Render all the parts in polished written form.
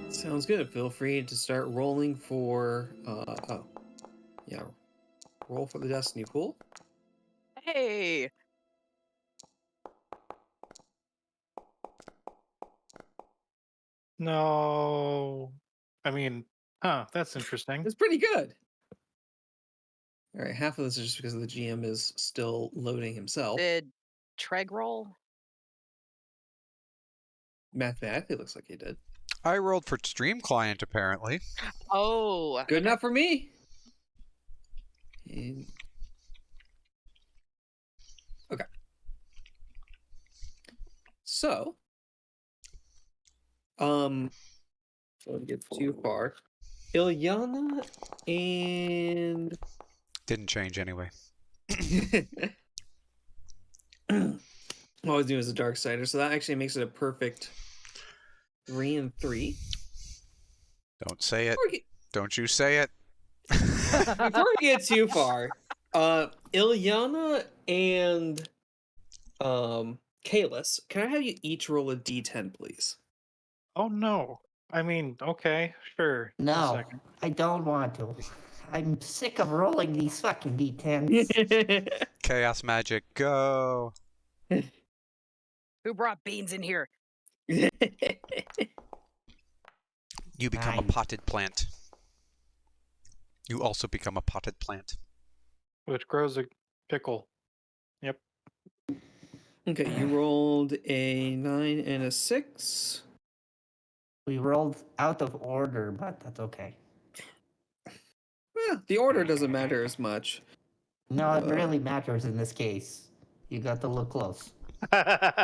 Sounds good. Feel free to start rolling for, roll for the Destiny pool. Hey! No. I mean, that's interesting. It's pretty good. All right, half of this is just because the GM is still loading himself. Did Treg roll? Mathematically, looks like he did. I rolled for Stream Client, apparently. Oh. Good enough for me. And... Okay. So, don't get too far. Ilyana and Didn't change anyway. all I was doing is a dark sider, so that actually makes it a perfect 3 and 3. Don't say it. Don't you say it. Before we get too far, Ilyana and Kalis, can I have you each roll a d10, please? Oh no. I mean, okay, sure. No, I don't want to. I'm sick of rolling these fucking d10s. Chaos magic, go. Who brought beans in here? You become a 9. potted plant. You also become a potted plant. Which grows a pickle. Yep. Okay, you rolled a 9 and a 6. We rolled out of order, but that's okay. Well, the order doesn't matter as much. No, it really matters in this case. You got to look close. I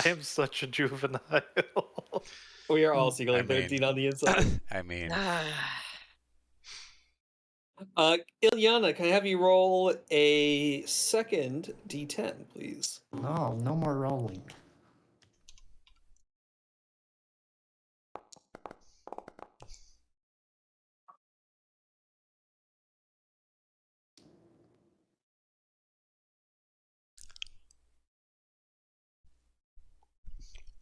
am such a juvenile. We are all secretly I mean- 13 on the inside. I mean, Ilyana, can I have you roll a second d10, please? No, no more rolling.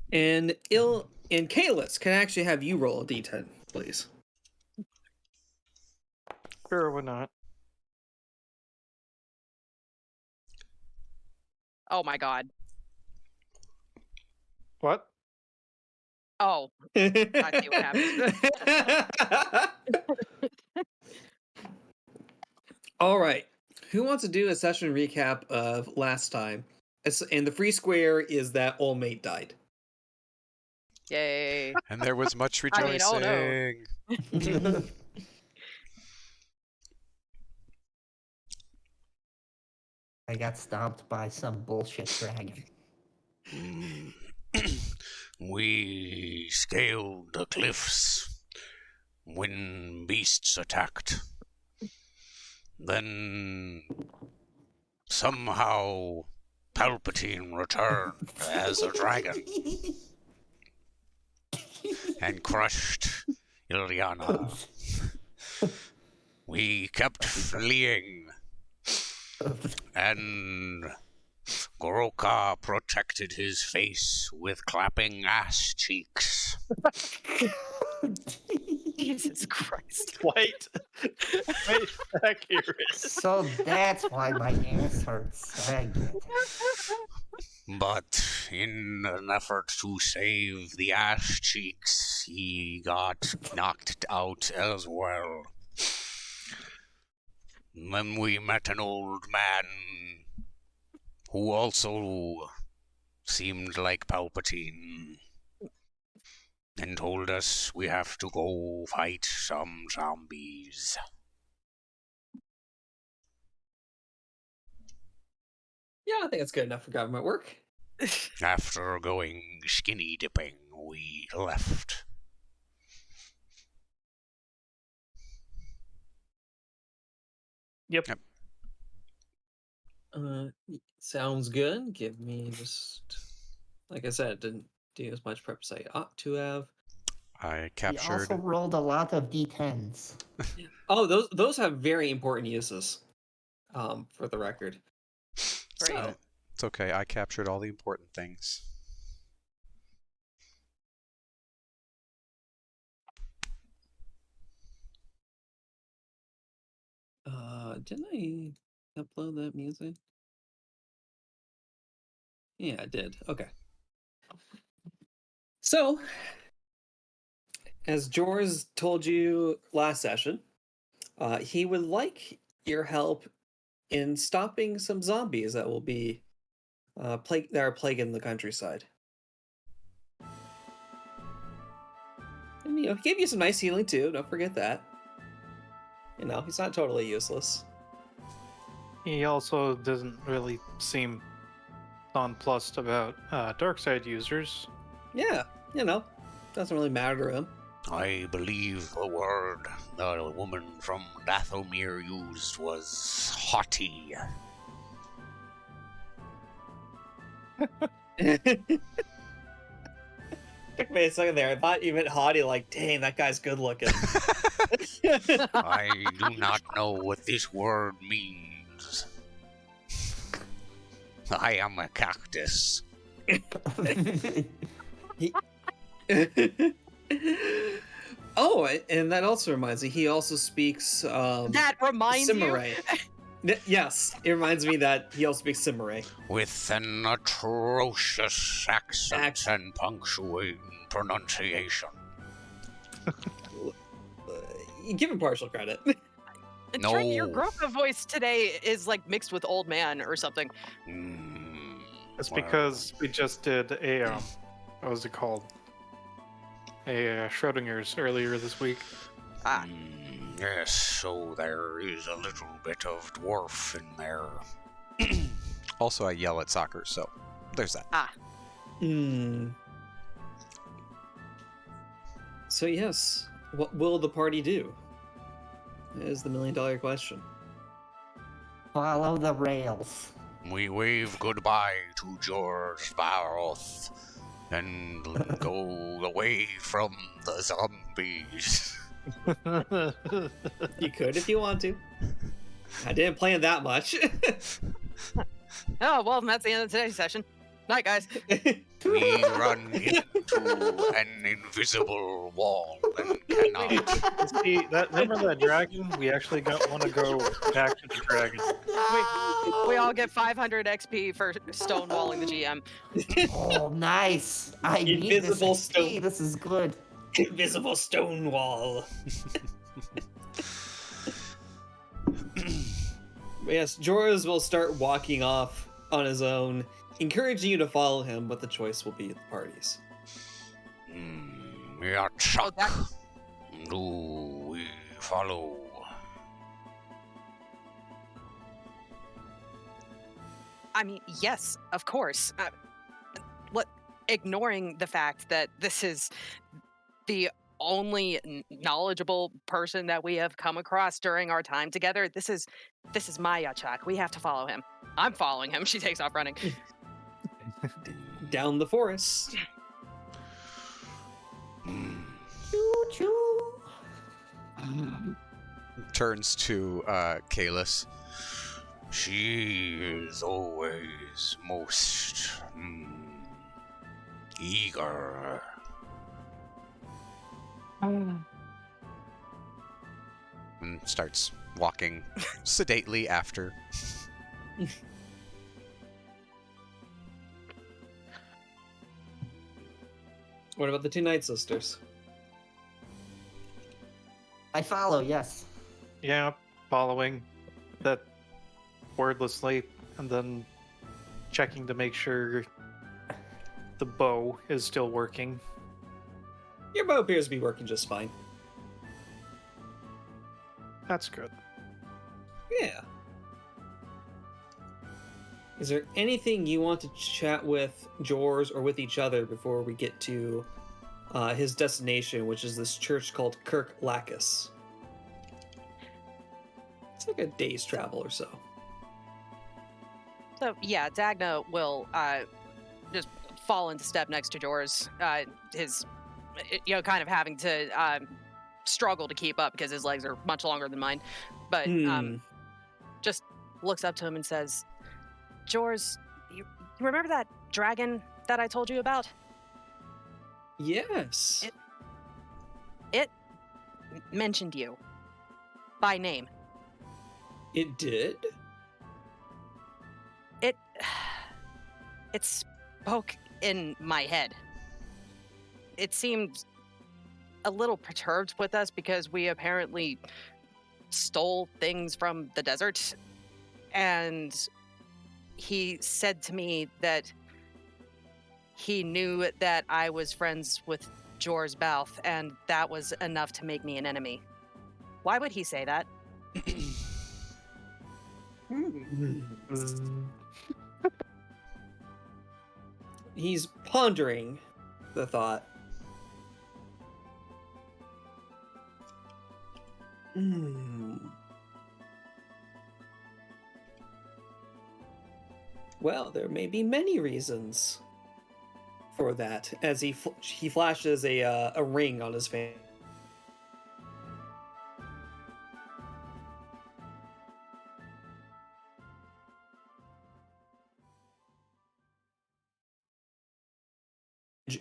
And Kalis, can I actually have you roll a d10, please? Sure, why not? Oh my god. What? Oh. I see what happened. All right. Who wants to do a session recap of last time? And the free square is that all mate died. Yay. and there was much I mean, rejoicing. oh no. I got stomped by some bullshit dragon. We scaled the cliffs when beasts attacked. Then somehow Palpatine returned as a dragon and crushed Ilyana. We kept fleeing, and Goroka protected his face with clapping ass cheeks. Jesus Christ. Quite accurate. So that's why my ass hurts. I get it. But in an effort to save the ass cheeks, he got knocked out as well. Then we met an old man who also seemed like Palpatine and told us we have to go fight some zombies. Yeah, I think that's good enough for government work. After going skinny dipping, we left. Yep. Yep. Sounds good. Give me just, like I said, didn't do as much prep as I ought to have. I He captured. also rolled a lot of d10s. Oh, those have very important uses. For the record. Great. So, It's okay. I captured all the important things. didn't I upload that music? Yeah, I did. Okay. So, as Jors told you last session, he would like your help in stopping some zombies that will be that are plaguing the countryside. And he gave you some nice healing too. Don't forget that. He's not totally useless. He also doesn't really seem nonplussed about dark side users. Yeah, doesn't really matter to him. I believe the word the woman from Dathomir used was haughty. Took me a second there. I thought you meant haughty, like, dang, that guy's good looking. I do not know what this word means. I am a cactus. Oh, and that also reminds me, he also speaks That reminds you. Cimmerian. Yes, it reminds me that he also speaks Cimmerian. With an atrocious accent and punctuating pronunciation. Give him partial credit. No. Trent, your Grotha voice today is like mixed with old man or something. It's Well, because we just did a what was it called? A Schrodinger's earlier this week. yes, so there is a little bit of dwarf in there. Also, I yell at soccer, so there's that. So yes, what will the party do? Is the $1 million question. Follow the rails. We wave goodbye to George Baroth and go away from the zombies. You could if you want to. I didn't plan that much. Oh, well, that's the end of today's session. Night, guys. We run into an invisible wall and cannot. See, remember that dragon? We actually want to go back to the dragon. We all get 500 XP for stonewalling the GM. Oh, nice. I need this Invisible XP. stone. This is good. Invisible stone wall. Yes, Joras will start walking off on his own, encouraging you to follow him, but the choice will be the party's. We are Chuck. that- Do we follow? I mean, yes, of course. Ignoring the fact that this is the only knowledgeable person that we have come across during our time together, this is my Yachak. We have to follow him. I'm following him. She takes off running. Down the forest. Choo choo. Turns to Kalis. She is always most eager. And starts walking sedately after. What about the two Night Sisters? I follow, yes. Yeah, following that wordlessly, and then checking to make sure the bow is still working. Your bow appears to be working just fine. That's good. Yeah. Is there anything you want to chat with Jors or with each other before we get to his destination, which is this church called Kirk Lacus? It's like a day's travel or so. So yeah, Dagna will just fall into step next to Jors. His, kind of having to struggle to keep up because his legs are much longer than mine. But just looks up to him and says, "Jors, you remember that dragon that I told you about? Yes. It mentioned you by name. It did? It spoke in my head. It seemed a little perturbed with us because we apparently stole things from the desert. And he said to me that he knew that I was friends with Jor's Balth, and that was enough to make me an enemy. Why would he say that?" He's pondering the thought. Well, there may be many reasons for that, as he flashes a ring on his face.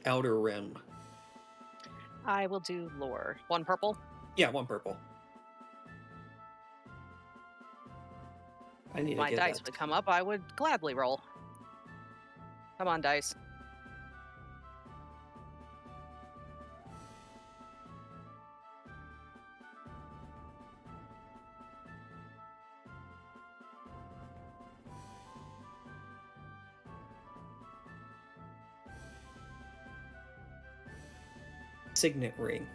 Outer rim. I will do lore. 1 purple. Yeah, 1 purple. I need My to get dice that. would come up, I would gladly roll. Come on, dice. Signet ring.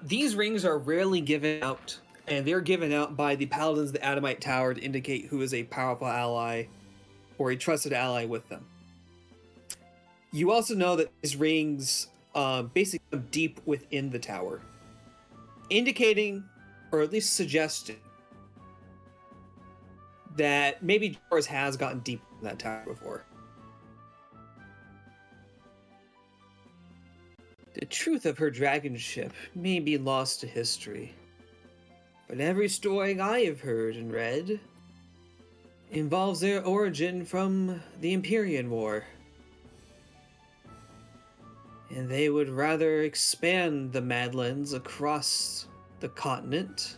These rings are rarely given out, and they're given out by the paladins of the Adamite Tower to indicate who is a powerful ally or a trusted ally with them. You also know that these rings basically come deep within the tower, indicating, or at least suggesting, that maybe Joris has gotten deep in that tower before. The truth of her dragon ship may be lost to history, but every story I have heard and read involves their origin from the Empyrean War. And they would rather expand the Madlands across the continent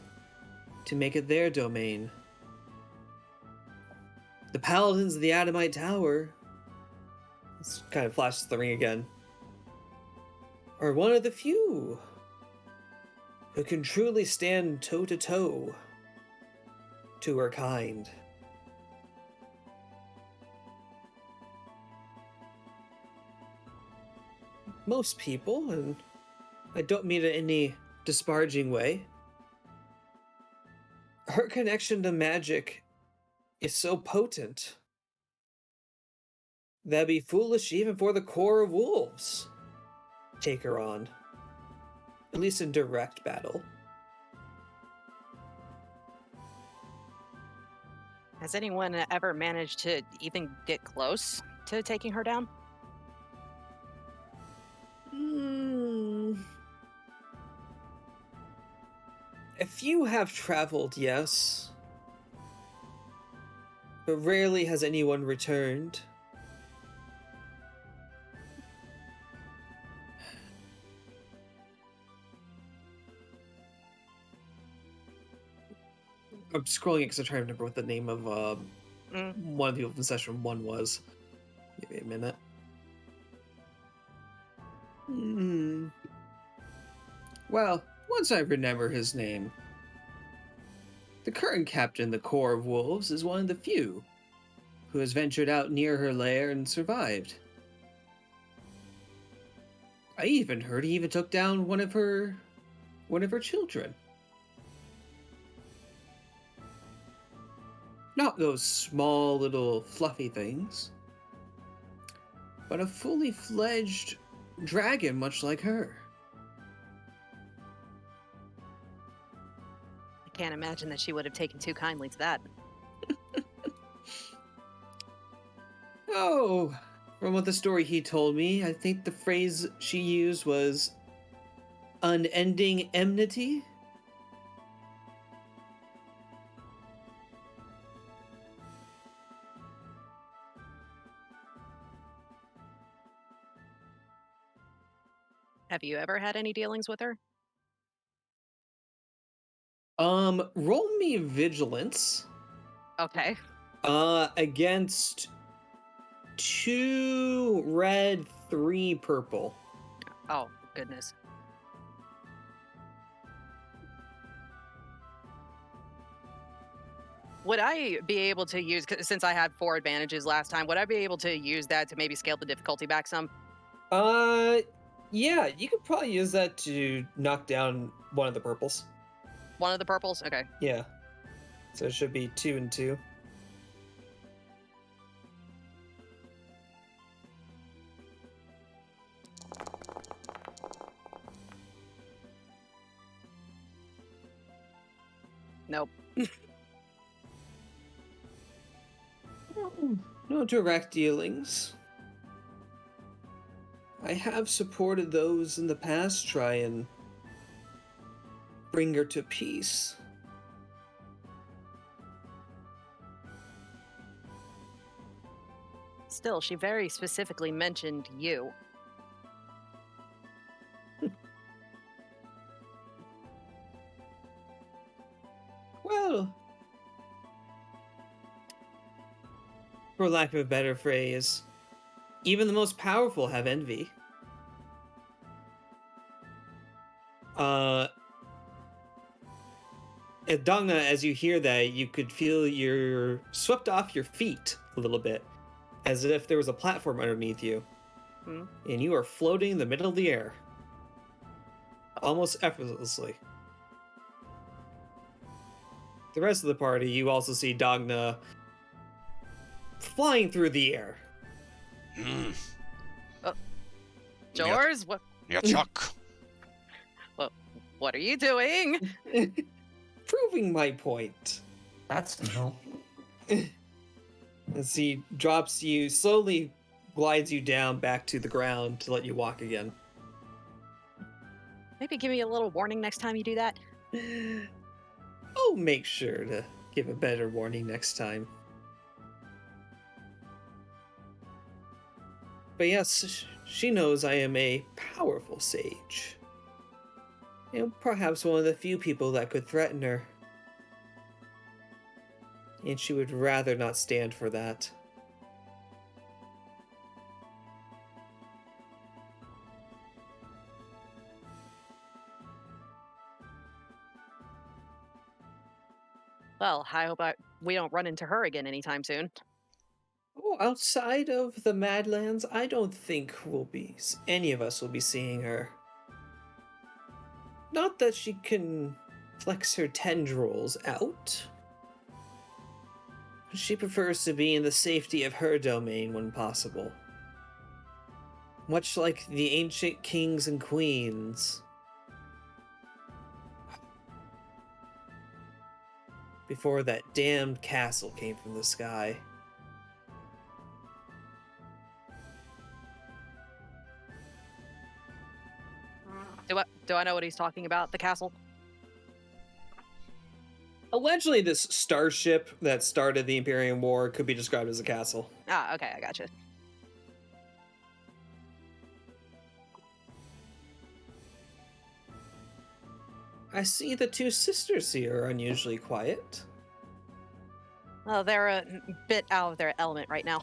to make it their domain. The paladins of the Adamite Tower, this kind of flashes the ring again, are one of the few who can truly stand toe-to-toe to her kind. Most people, and I don't mean it in any disparaging way, her connection to magic is so potent that'd be foolish even for the core of wolves to take her on, at least in direct battle. Has anyone ever managed to even get close to taking her down? A few have traveled, yes, but rarely has anyone returned. I'm scrolling it because I'm trying to remember what the name of one of the people from session 1 was. Give me a minute. Well, once I remember his name. The current captain of the Corps of Wolves is one of the few who has ventured out near her lair and survived. I even heard he even took down one of her children. Not those small little fluffy things, but a fully fledged dragon much like her. I can't imagine that she would have taken too kindly to that. Oh, from what the story he told me, I think the phrase she used was unending enmity. Have you ever had any dealings with her? Roll me vigilance. Okay. Against 2 red, 3 purple. Oh, goodness. Would I be able to use, 'cause since I had 4 advantages last time, would I be able to use that to maybe scale the difficulty back some? Yeah, you could probably use that to knock down one of the purples. One of the purples? Okay. Yeah. So it should be 2 and 2. Nope. No direct dealings. I have supported those in the past try and bring her to peace. Still, she very specifically mentioned you. Well, for lack of a better phrase, even the most powerful have envy. Dongna, as you hear that, you could feel you're swept off your feet a little bit, as if there was a platform underneath you, Hmm? and you are floating in the middle of the air, almost effortlessly. The rest of the party, you also see Dongna flying through the air. Hmm. Jors, what Yeah, Chuck. what are you doing? Proving my point. That's new. As he drops you, slowly glides you down back to the ground to let you walk again. Maybe give me a little warning next time you do that. I'll make sure to give a better warning next time. But yes, she knows I am a powerful sage. Perhaps one of the few people that could threaten her. And she would rather not stand for that. Well, I hope we don't run into her again anytime soon. Oh, outside of the Madlands, I don't think any of us will be seeing her. Not that she can flex her tendrils out. She prefers to be in the safety of her domain when possible. Much like the ancient kings and queens. Before that damned castle came from the sky. Do I know what he's talking about? The castle? Allegedly, this starship that started the Imperium War could be described as a castle. Ah, okay, I gotcha. I see the 2 sisters here are unusually quiet. Well, they're a bit out of their element right now.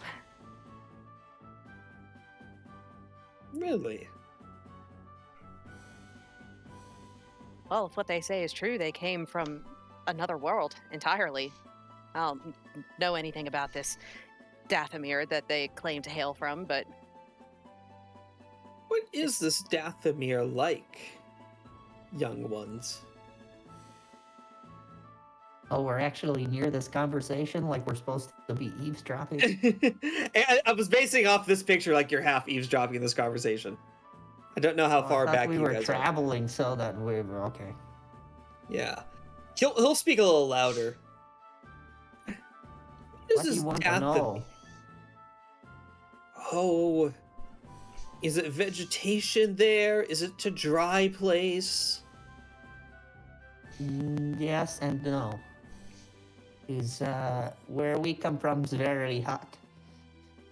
Really? Well, if what they say is true, they came from another world entirely. I don't know anything about this Dathomir that they claim to hail from, but What is this Dathomir like, young ones? Oh, we're actually near this conversation, like we're supposed to be eavesdropping. I was basing off this picture like you're half eavesdropping in this conversation. I don't know how Oh, I far thought back we you were guys are. traveling, so that we were okay. Yeah. He'll speak a little louder. This What do you is want to at the know? Oh, is it vegetation there? Is it a dry place? Yes and no. Is where we come from is very hot,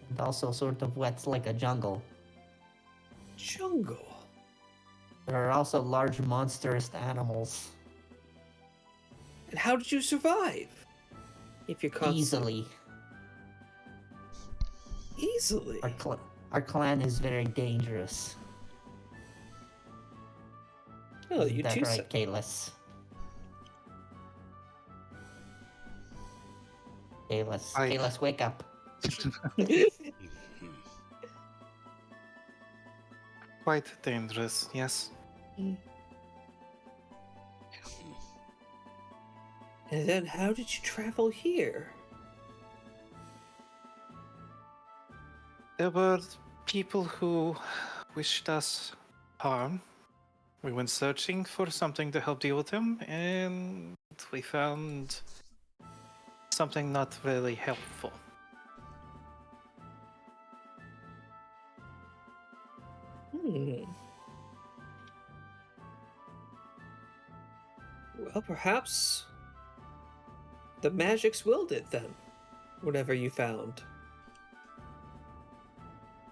and also sort of wet like a jungle. Jungle. There are also large monstrous animals. And how did you survive? If you're constantly Easily. easily. Our clan is very dangerous. Oh, Isn't you that too. right, Kalis? Kalis, wake up. Quite dangerous, yes. And then how did you travel here? There were people who wished us harm. We went searching for something to help deal with them, and we found something not really helpful. Well, perhaps the magics willed it then, whatever you found.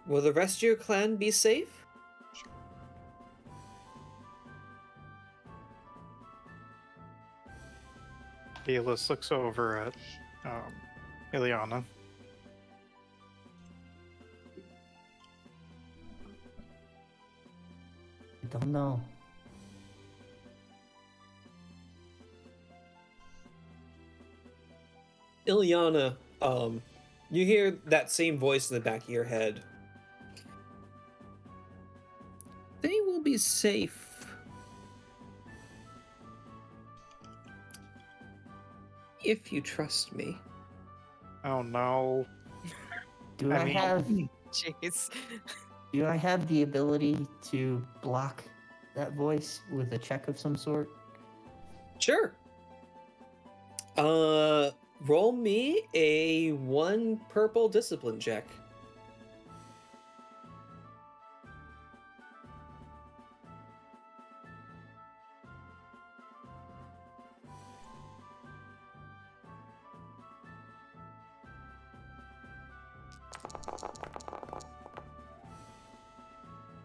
Will the rest of your clan be safe? Kalis looks over at Ileana. I don't know. Ilyana, you hear that same voice in the back of your head. They will be safe. If you trust me. Oh no. Do I I mean- have Jeez. Do I have the ability to block that voice with a check of some sort? Sure. Roll me a 1 purple discipline check.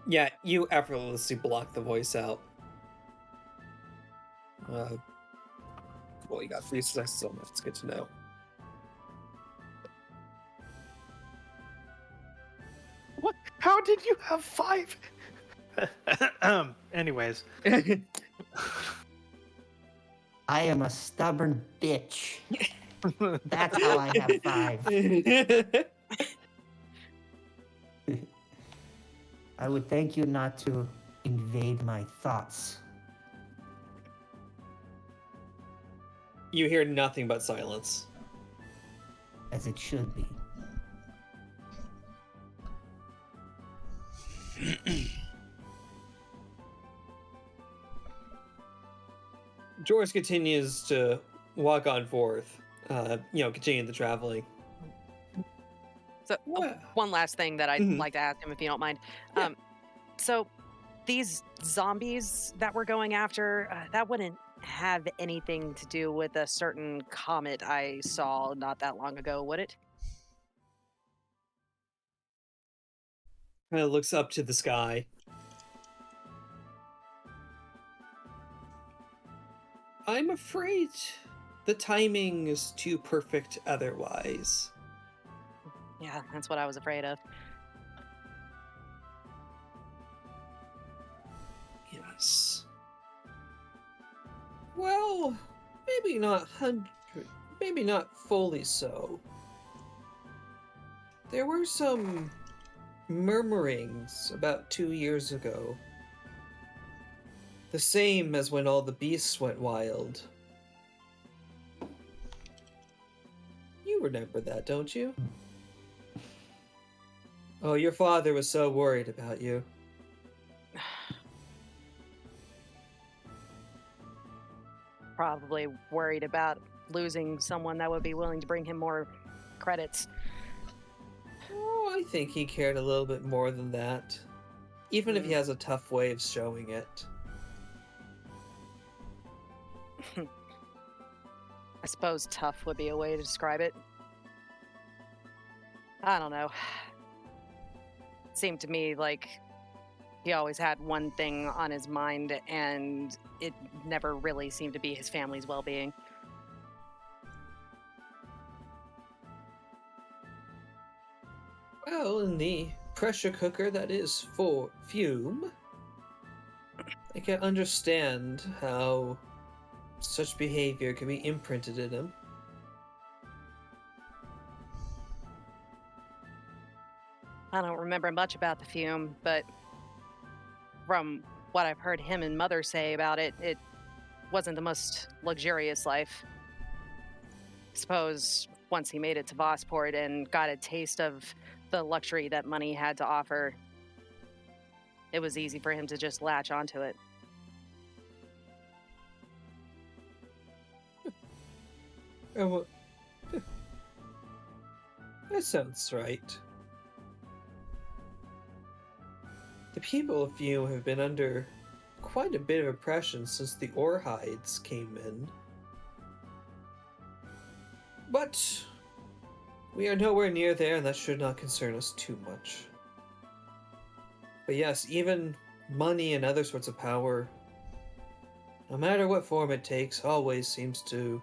Yeah, you effortlessly block the voice out. Well, you got 3 successes on that. It's good to know. What? How did you have 5? Anyways. I am a stubborn bitch. That's how I have 5. I would thank you not to invade my thoughts. You hear nothing but silence. As it should be. Joris continues to walk on forth, continue the traveling. So What? one last thing that I'd Mhm. like to ask him, if you don't mind. Yeah. So these zombies that we're going after, that wouldn't have anything to do with a certain comet I saw not that long ago, would it? Kind of looks up to the sky. I'm afraid the timing is too perfect otherwise. Yeah, that's what I was afraid of. Yes. Well, maybe not maybe not fully so. There were some murmurings about 2 years ago. The same as when all the beasts went wild. You remember that, don't you? Oh, your father was so worried about you. Probably worried about losing someone that would be willing to bring him more credits. Oh, I think he cared a little bit more than that. Even if he has a tough way of showing it. I suppose tough would be a way to describe it. I don't know. It seemed to me like he always had one thing on his mind, and it never really seemed to be his family's well-being. Well, in the pressure cooker that is for Fume, I can understand how such behavior can be imprinted in him. I don't remember much about the Fume, but from what I've heard him and Mother say about it, it wasn't the most luxurious life. Suppose once he made it to Vossport and got a taste of the luxury that money had to offer, it was easy for him to just latch onto it. Oh, that sounds right. The people of Fume have been under quite a bit of oppression since the Orhides came in. But we are nowhere near there, and that should not concern us too much. But yes, even money and other sorts of power, no matter what form it takes, always seems to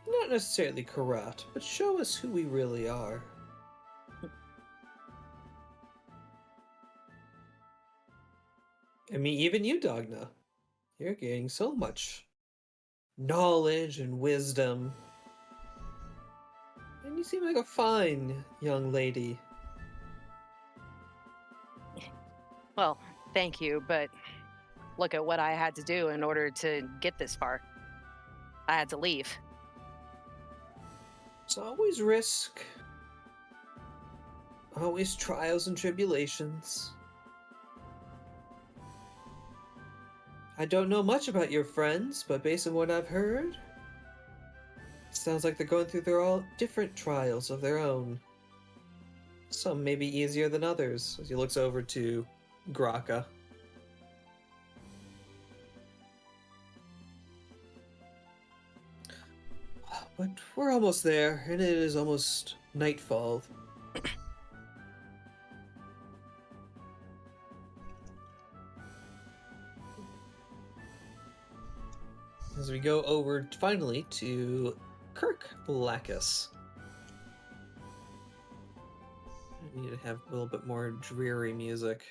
not necessarily corrupt, but show us who we really are. I mean, even you, Dogna. You're gaining so much knowledge and wisdom. And you seem like a fine young lady. Well, thank you, but look at what I had to do in order to get this far. I had to leave. It's always risk. Always trials and tribulations. I don't know much about your friends, but based on what I've heard, it sounds like they're going through their all different trials of their own. Some may be easier than others, as he looks over to Graka. But we're almost there, and it is almost nightfall. As we go over finally to Kirk Lacus. I need to have a little bit more dreary music.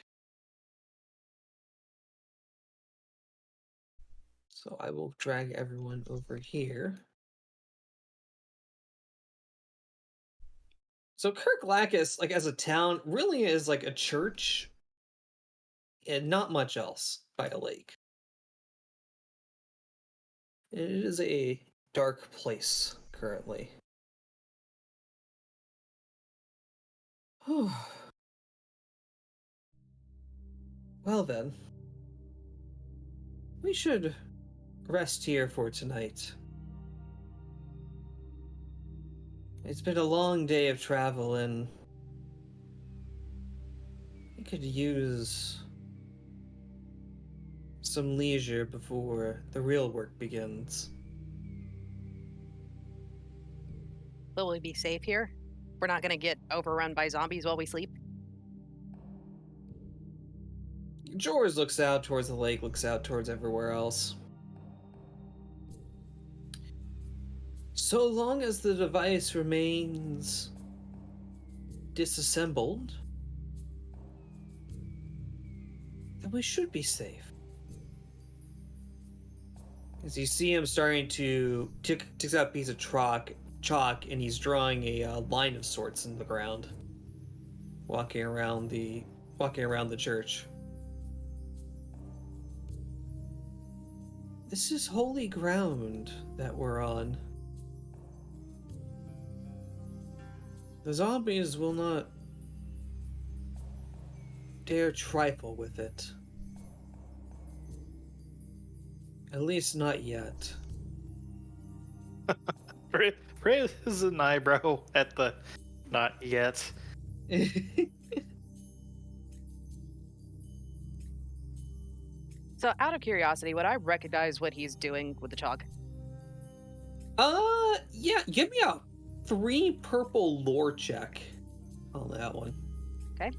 So I will drag everyone over here. So Kirk Lacus, like as a town, really is like a church and not much else by a lake. It is a dark place currently. Well then, we should rest here for tonight. It's been a long day of travel, and we could use some leisure before the real work begins. Will we be safe here? We're not going to get overrun by zombies while we sleep? Jors looks out towards the lake, looks out towards everywhere else. So long as the device remains disassembled, then we should be safe. As you see him starting to takes out a piece of chalk, and he's drawing a line of sorts in the ground, walking around the church. This is holy ground that we're on. The zombies will not dare trifle with it. At least not yet. Raise an eyebrow at the not yet. So, out of curiosity, would I recognize what he's doing with the chalk? Yeah, give me a 3 purple lore check on that one. Okay.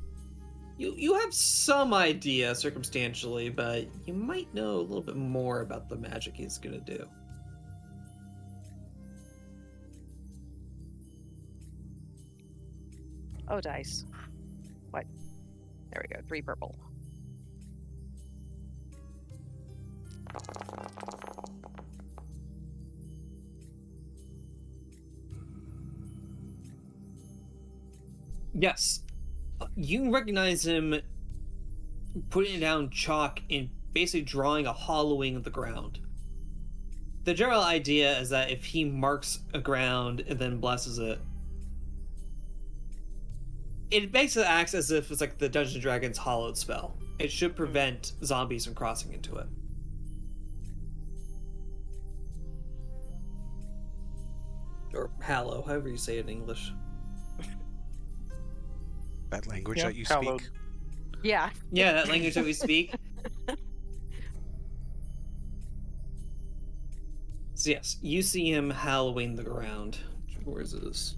You have some idea circumstantially, but you might know a little bit more about the magic he's gonna do. Oh, dice. What? There we go. 3 purple. Yes, you recognize him putting down chalk and basically drawing a hollowing of the ground. The general idea is that if he marks a ground and then blesses it, it basically acts as if it's like the Dungeons & Dragons hallowed spell. It should prevent zombies from crossing into it. Or hallow, however you say it in English. That language Yeah, that you hallowed. speak. Yeah. Yeah, that language that we speak. So yes, you see him hallowing the ground. Where is this?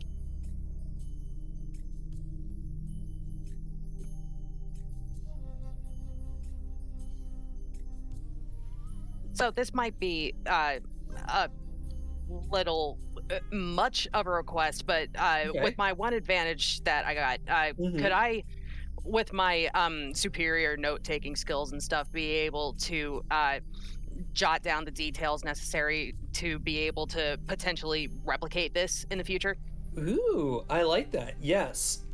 So this might be a little much of a request, but Okay. with my one advantage that I got, Mhm. could I, with my superior note-taking skills and stuff, be able to jot down the details necessary to be able to potentially replicate this in the future? Ooh, I like that. Yes.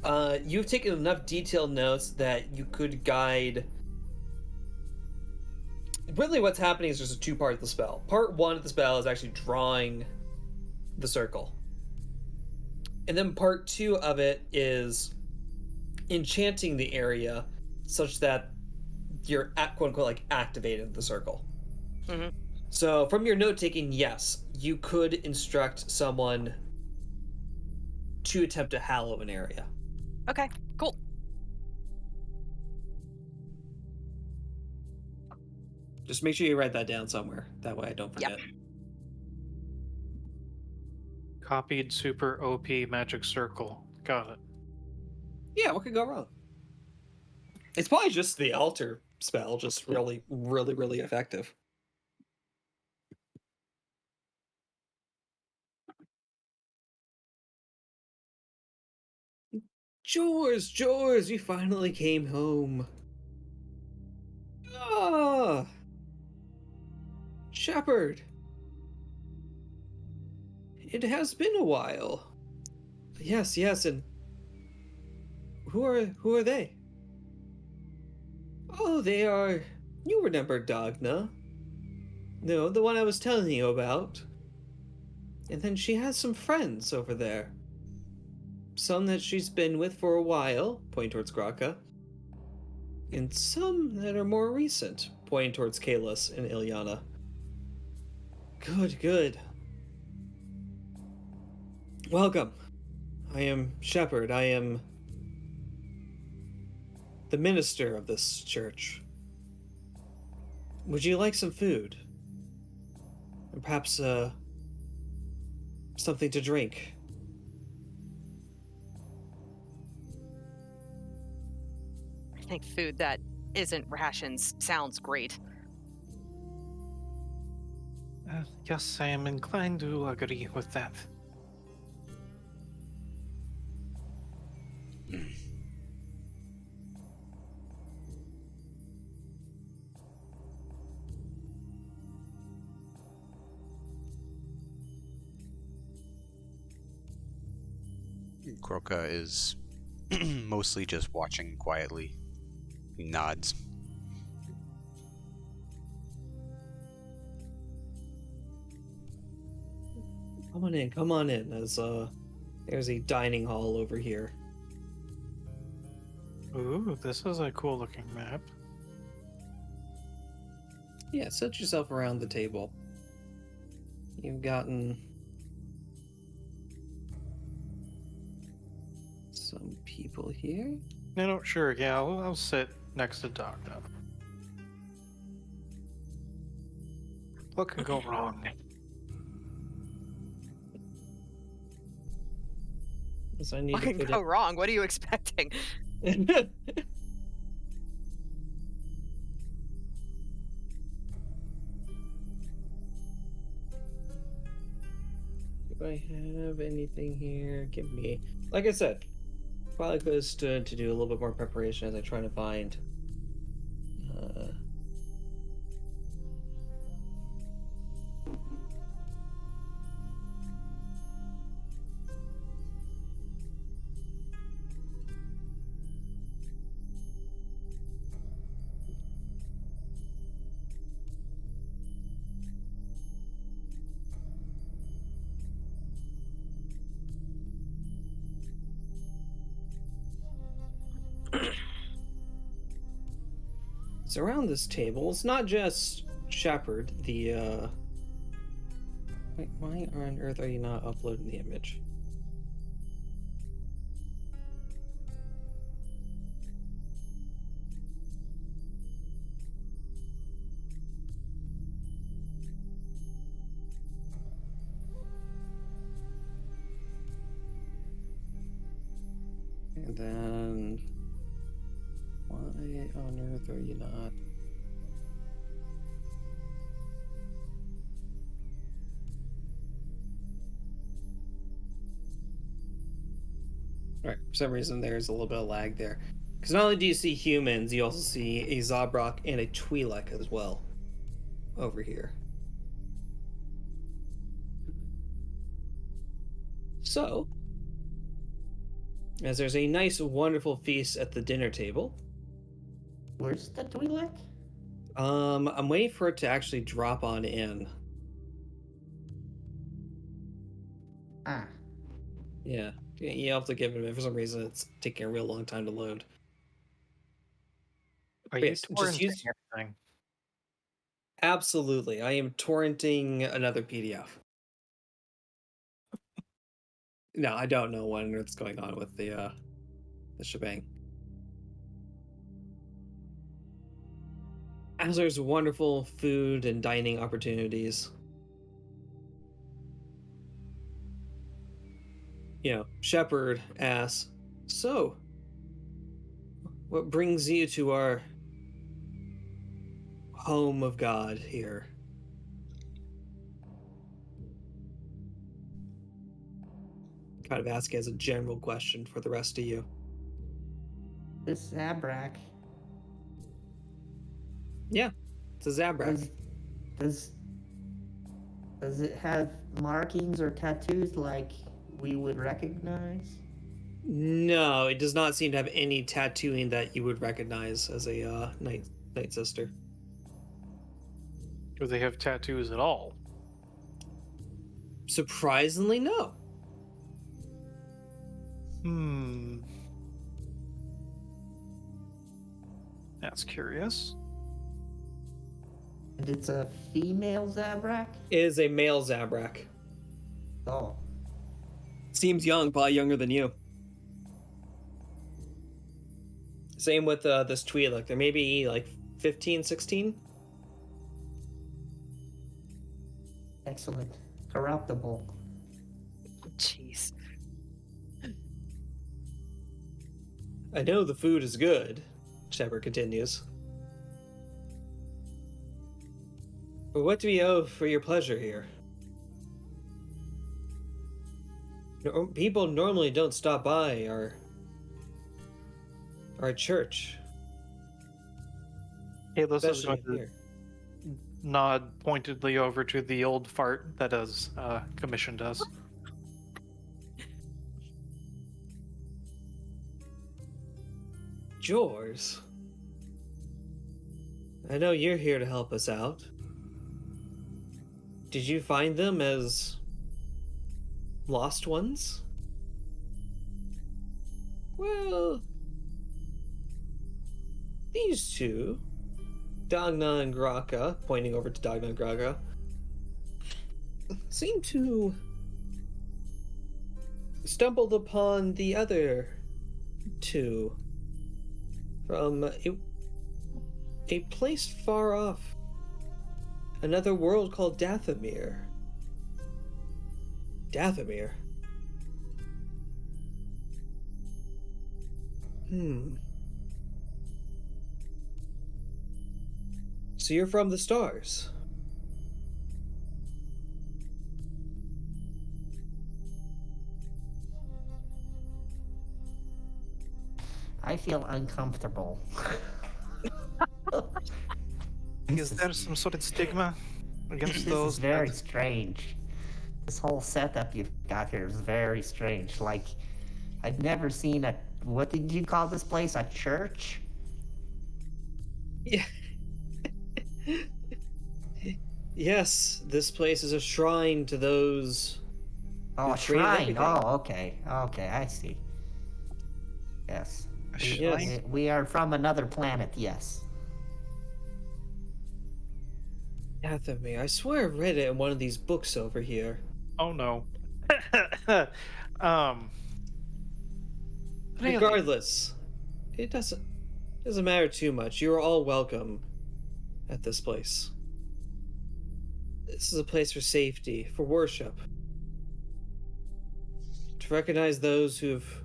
You've taken enough detailed notes that you could guide. Really, what's happening is there's a 2-part of the spell. Part 1 of the spell is actually drawing the circle. And then part 2 of it is enchanting the area such that you're quote unquote like activated the circle. Mm-hmm. So from your note taking, yes, you could instruct someone to attempt to hallow an area. Okay, cool. Just make sure you write that down somewhere. That way I don't forget. Copied super OP magic circle. Got it. Yeah, what could go wrong? It's probably just the altar spell, just really, really, really effective. Jors, you finally came home. Ah, Shepherd. It has been a while. Yes, and who are they? Oh, they are. You remember Dagna? No, the one I was telling you about. And then she has some friends over there. Some that she's been with for a while, pointing towards Graka. And some that are more recent, pointing towards Kalis and Ilyana. Good. Welcome. I am Shepherd. I am the minister of this church. Would you like some food? Or perhaps, something to drink? I think food that isn't rations sounds great. Yes, I am inclined to agree with that. Kroka is mostly just watching quietly. He nods. Come on in, as There's a dining hall over here. Ooh, this is a cool looking map. Yeah, set yourself around the table. You've gotten some people here. No, sure, yeah, I'll sit next to Doc then. What could go wrong? So I need What to can put go wrong? What are you expecting? it. Do I have anything here? Give me, like I said, probably could have stood to do a little bit more preparation as I try to find. So around this table, it's not just Shepard, the wait, why on earth are you not uploading the image? And then why on earth are you not? Alright, for some reason there's a little bit of lag there. Because not only do you see humans, you also see a Zabrak and a Twi'lek as well. Over here. So, as there's a nice, wonderful feast at the dinner table. Where's the Twi'lek? I'm waiting for it to actually drop on in. Ah, Yeah, you have to give it a minute. For some reason, it's taking a real long time to load. Are But you yes, just torrenting use- everything? Absolutely, I am torrenting another PDF. No, I don't know what on earth's going on with the shebang. As there's wonderful food and dining opportunities. You know, Shepard asks, "So, what brings you to our home of God here?" Kind of ask as a general question for the rest of you. this Zabrak. Yeah, it's a Zabrak. Does it have markings or tattoos like we would recognize? No, it does not seem to have any tattooing that you would recognize as a Night Sister. Do they have tattoos at all? Surprisingly, no. That's curious. And it's a female Zabrak? It is a male Zabrak. Oh, Seems young, probably younger than you. Same with this Twi'lek. They're maybe like 15, 16. excellent. Corruptible. Jeez. I know the food is good, Shepard continues. But what do we owe for your pleasure here? People normally don't stop by our church. Kalos is Especially going to here. nod pointedly over to the old fart that has commissioned us. Yours. I know you're here to help us out. Did you find them as lost ones? Well, these two, Dagna and Graka, pointing over to Dagna and Graka, seem to stumbled upon the other two from a place far off. Another world called Dathomir. Dathomir? So you're from the stars? I feel uncomfortable. Is there some sort of stigma against This those? is very strange. This whole setup you've got here is very strange. Like, I've never seen a... What did you call this place? A church? Yeah. Yes, this place is a shrine to those. Oh, who a created shrine. everything. Oh, okay. Okay, I see. Yes. A We- shrine? We are from another planet, yes. Dathomir. I swear I read it in one of these books over here. Oh no. Really? Regardless, it doesn't matter too much. You're all welcome at this place. This is a place for safety, for worship. To recognize those who've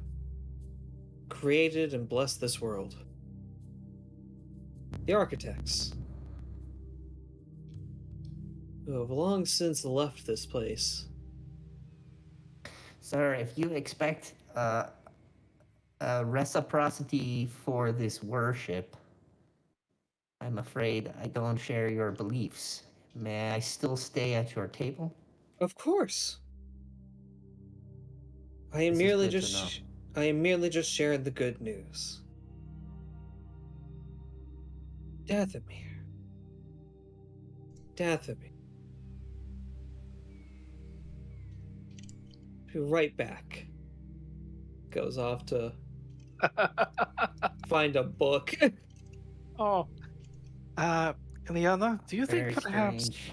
created and blessed this world. The architects. Who have long since left this place. Sir, if you expect reciprocity for this worship, I'm afraid I don't share your beliefs. May I still stay at your table? Of course. I am This is merely good to just I am merely just sharing the good news. Dathomir. Dathomir. Be right back. Goes off to find a book. Oh. Eliana, do you think Very perhaps strange.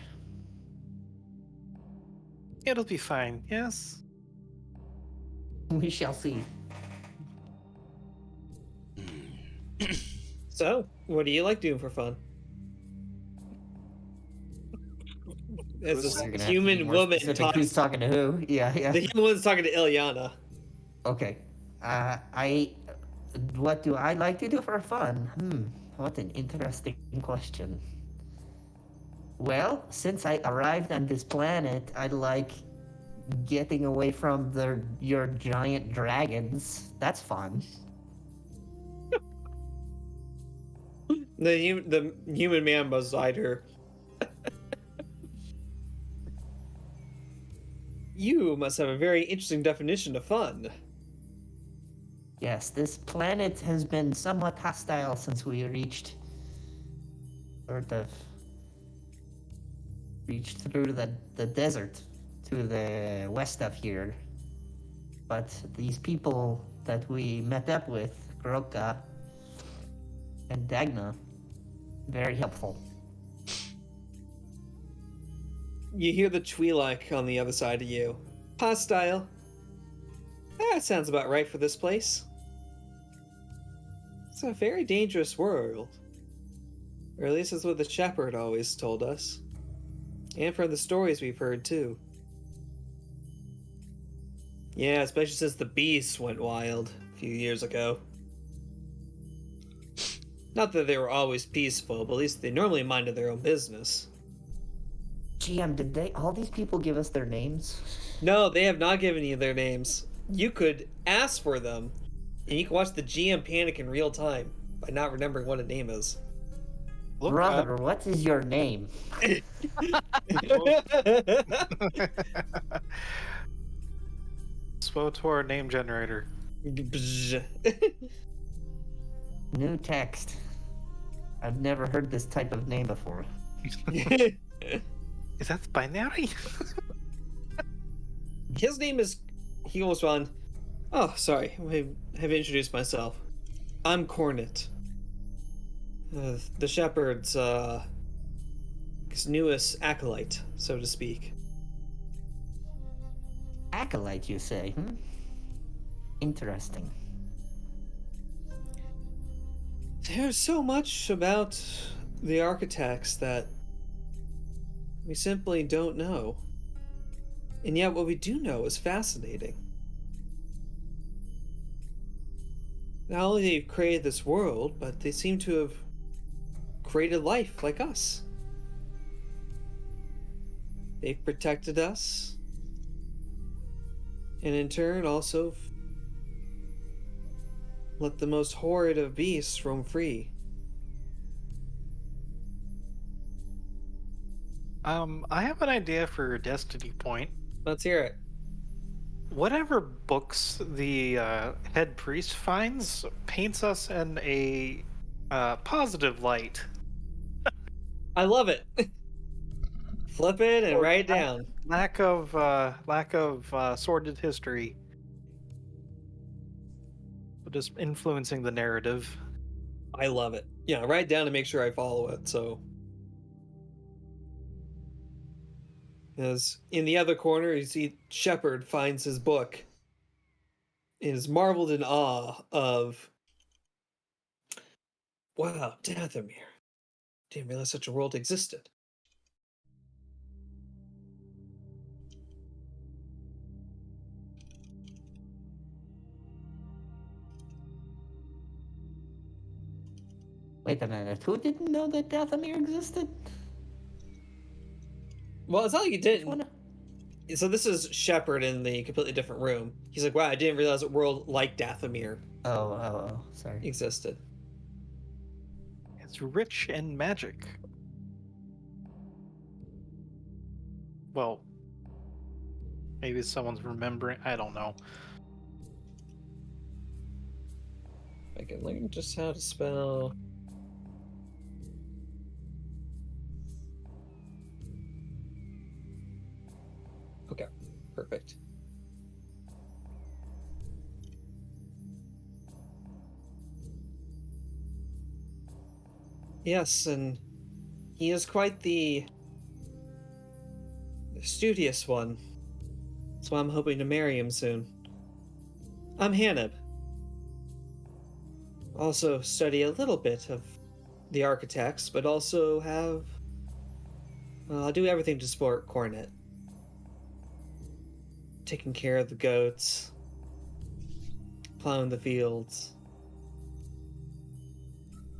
it'll be fine? Yes. We shall see. So, what do you like doing for fun? As You're this You're gonna have to be human more woman specific talks. who's talking to who? Yeah, yeah. The human woman's talking to Ilyana. Okay. What do I like to do for fun? What an interesting question. Well, since I arrived on this planet, I like getting away from your giant dragons. That's fun. The human man beside her. You must have a very interesting definition of fun. Yes, this planet has been somewhat hostile since we reached through the desert to the west of here. But these people that we met up with, Groka and Dagna, very helpful. You hear the Twi'lek on the other side of you. Hostile. That sounds about right for this place. It's a very dangerous world. Or at least that's what the shepherd always told us. And from the stories we've heard, too. Yeah, especially since the beasts went wild a few years ago. Not that they were always peaceful, but at least they normally minded their own business. GM, did all these people give us their names? No, they have not given you their names. You could ask for them, and you can watch the GM panic in real time by not remembering what a name is. Look Brother, what is your name? Swow to our name generator. New text. I've never heard this type of name before. Is that binary? His name is. He goes on. Oh, sorry. I have introduced myself. I'm Cornet. The shepherd's, his newest acolyte, so to speak. Acolyte, you say? Interesting. There's so much about the architects that we simply don't know. And yet what we do know is fascinating. Not only they've created this world, but they seem to have created life like us. They've protected us, and in turn also let the most horrid of beasts roam free. I have an idea for a destiny point. Let's hear it. Whatever books the head priest finds paints us in a positive light. I love it. Flip it and Or write it down. Lack of sordid history. Just influencing the narrative. I love it. Yeah, write it down to make sure I follow it. So, as in the other corner, you see Shepard finds his book and is marveled in awe of, wow, Dathomir. Didn't realize such a world existed. Wait a minute, who didn't know that Dathomir existed? Well, it's not like you Which didn't. one? So this is Shepard in the completely different room. He's like, wow, I didn't realize a world like Dathomir Oh, sorry. existed. It's rich in magic. Well, maybe someone's remembering. I don't know. I can learn just how to spell. Okay, perfect. Yes, and he is quite the studious one. So I'm hoping to marry him soon. I'm Haneb. Also study a little bit of the architects, but also have... I'll do everything to support Cornet. Taking care of the goats, plowing the fields,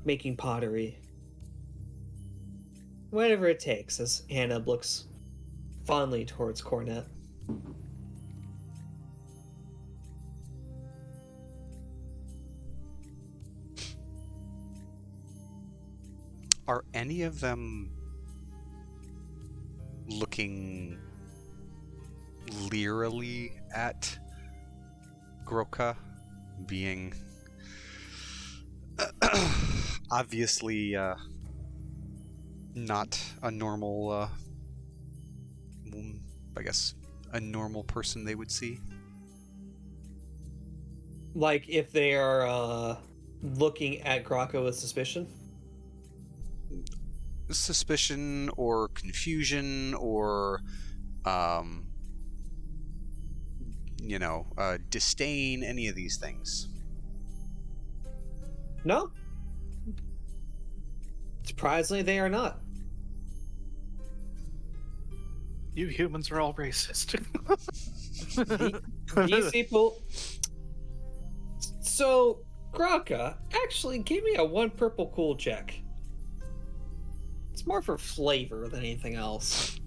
making pottery. Whatever it takes, as Haneb looks fondly towards Cornet. Are any of them looking leerily at Groka, being obviously not a normal, I guess, a normal person they would see? Like if they are looking at Graka with suspicion? Suspicion or confusion or disdain, any of these things. No. Surprisingly, they are not. You humans are all racist. These people. So, Graka, actually give me a 1 purple cool check. It's more for flavor than anything else.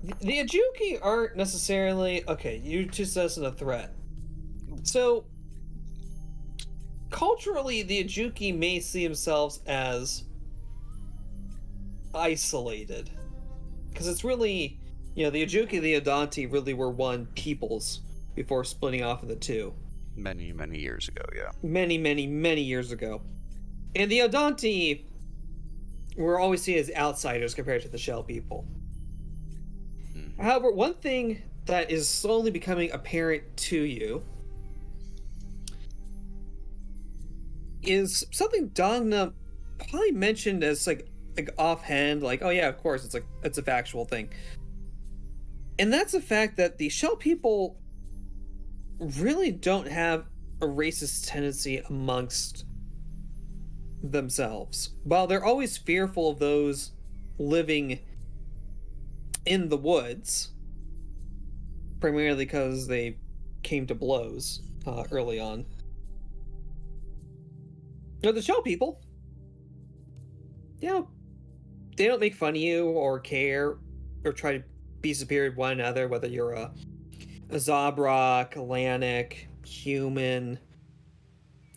The Ajuki aren't necessarily... Okay, you just as a threat. So, culturally, the Ajuki may see themselves as isolated. Because it's really... the Ajuki and the Odanti really were one peoples before splitting off into two. Many, many years ago, yeah. Many, many, many years ago. And the Odanti we're always seen as outsiders compared to the Shell people. However, one thing that is slowly becoming apparent to you is something Dogna probably mentioned as like offhand, like, oh yeah, of course, it's a factual thing. And that's the fact that the Shell people really don't have a racist tendency amongst themselves. While they're always fearful of those living in the woods, primarily because they came to blows early on. No, the Shell people, you know, they don't make fun of you or care or try to be superior to one another, whether you're a Zabrak, Atlantic, human,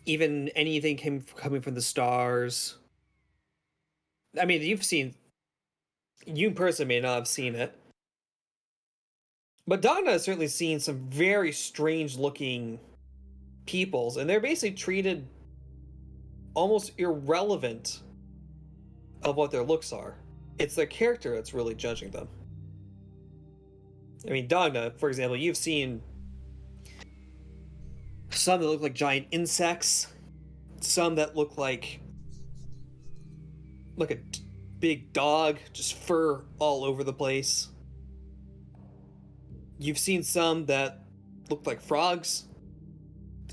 even anything coming from the stars. I mean, you in person may not have seen it, but Donna has certainly seen some very strange looking peoples, and they're basically treated almost irrelevant of what their looks are. It's their character that's really judging them. I mean, Dogna, for example, you've seen some that look like giant insects, some that look like a big dog, just fur all over the place. You've seen some that look like frogs,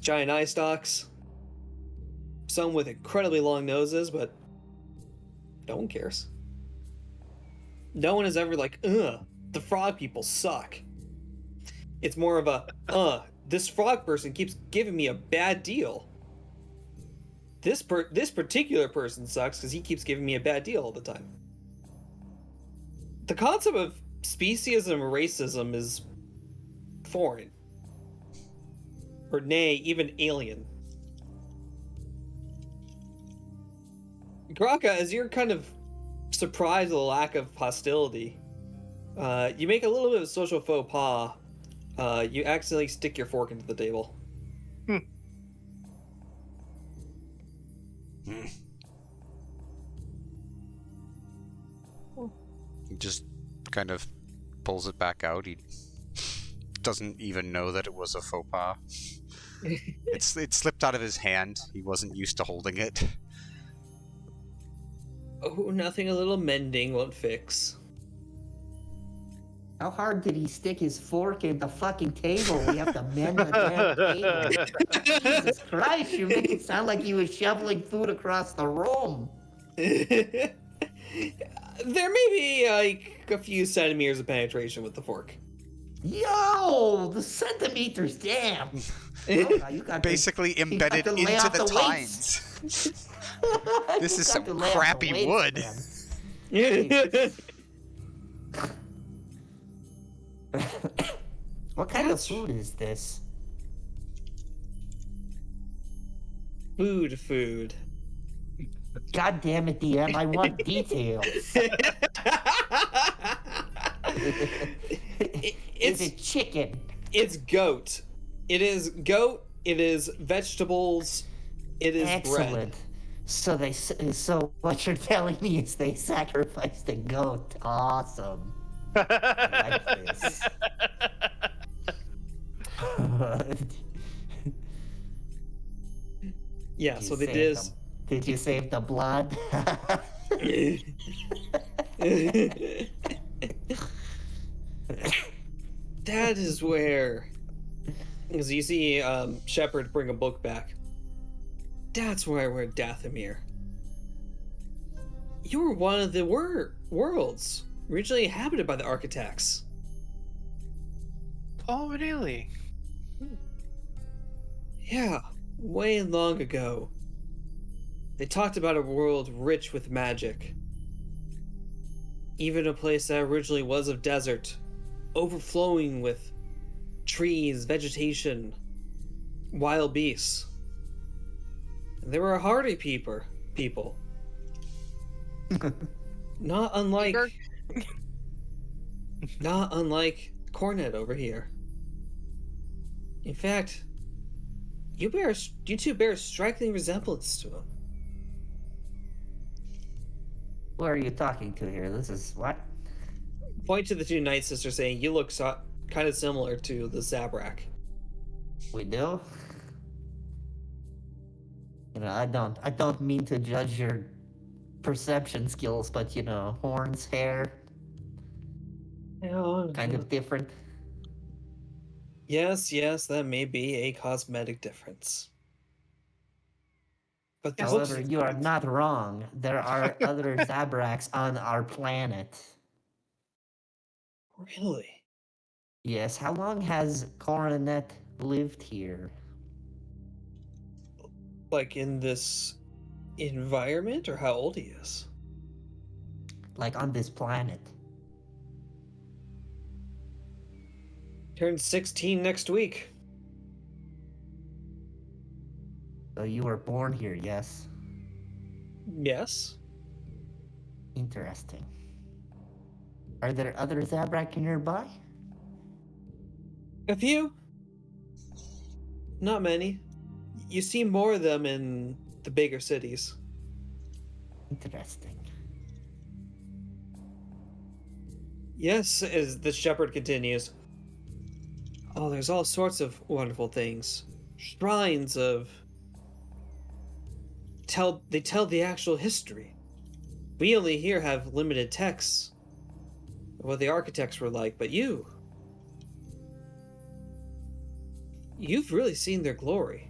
giant eye stalks, some with incredibly long noses, but no one cares. No one is ever like, ugh, the frog people suck. It's more of a, this frog person keeps giving me a bad deal. This particular person sucks because he keeps giving me a bad deal all the time. The concept of speciesism or racism is foreign. Or nay, even alien. Graka, as you're kind of surprised at the lack of hostility, you make a little bit of social faux pas. You accidentally stick your fork into the table. He just kind of pulls it back out. He doesn't even know that it was a faux pas. It slipped out of his hand. He wasn't used to holding it. Oh, nothing a little mending won't fix. How hard did he stick his fork in the fucking table? We have to mend the damn table. Jesus Christ, you make it sound like he was shoveling food across the room. There may be like a few centimeters of penetration with the fork. Yo, the centimeters, damn. Oh, you got Basically to, embedded you got to lay into off the weights. tines. You This is got some to lay off the crappy weights, wood. man. What kind of food is this? Food. God damn it, DM, I want details. Is it chicken? It's goat. It is goat. It is vegetables. It is Excellent. bread. So what you're telling me is they sacrificed a goat. Awesome. I like this. Yeah, so they did. Did you save the blood? That is where, as you see, Shepard bring a book back. That's where I read Dathomir. You were one of the worlds originally inhabited by the architects. Oh, really? Yeah, way long ago. They talked about a world rich with magic. Even a place that originally was of desert, overflowing with trees, vegetation, wild beasts. And they were a hardy people. Not unlike Kirk? not unlike Cornet over here. In fact, you two bear a striking resemblance to him. Who are you talking to here? This is what? Point to the two Night Sisters, saying, "You look kind of similar to the Zabrak." We do? You know, I don't mean to judge your perception skills, but you know, horns, hair, kind of different. Yes, that may be a cosmetic difference. But the Yes, However, you are not wrong. There are other Zabraks on our planet. Really? Yes, how long has Coronet lived here? Like in this environment, or how old he is? Like on this planet? Turns 16 next week. So you were born here, yes? Yes. Interesting. Are there other Zabrak nearby? A few. Not many. You see more of them in the bigger cities. Interesting. Yes, as the shepherd continues. Oh, there's all sorts of wonderful things. Shrines of... They tell the actual history. We only here have limited texts of what the architects were like, but you've really seen their glory.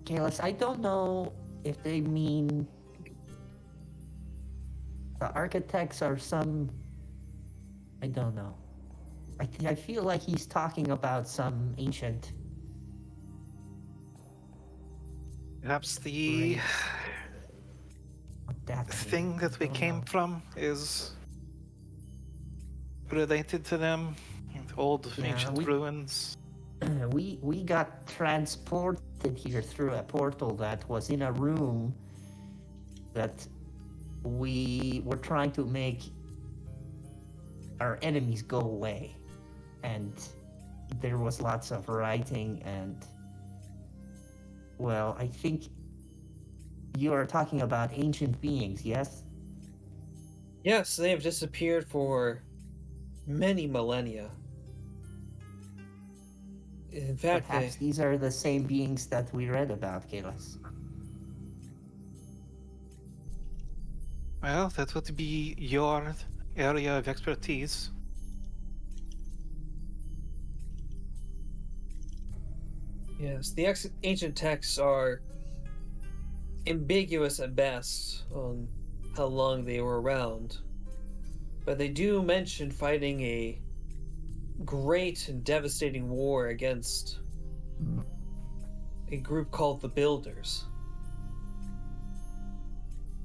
Kalis, I don't know if they mean the architects are some... I don't know. I feel like he's talking about some ancient... Perhaps the thing that we came from is related to them. Old ancient ruins. We got transported here through a portal that was in a room that we were trying to make our enemies go away. And there was lots of writing and... Well, I think you are talking about ancient beings, yes? Yes, they have disappeared for many millennia. In fact, perhaps these are the same beings that we read about, Kalis. Well, that would be your area of expertise. Yes, the ancient texts are ambiguous at best on how long they were around, but they do mention fighting a great and devastating war against a group called the Builders.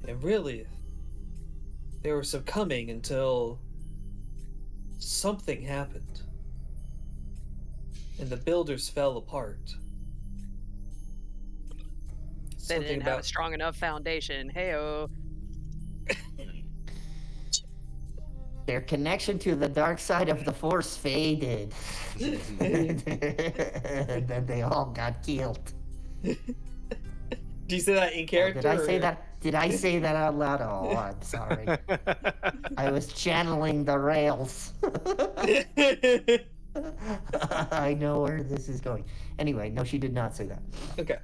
And really, they were succumbing until something happened, and the Builders fell apart. They didn't have a strong enough foundation. Heyo. Their connection to the dark side of the Force faded. And then they all got killed. Do you say that in character? Did I say that? Did I say that out loud? Oh, I'm sorry. I was channeling the rails. I know where this is going. Anyway, no, she did not say that. Okay.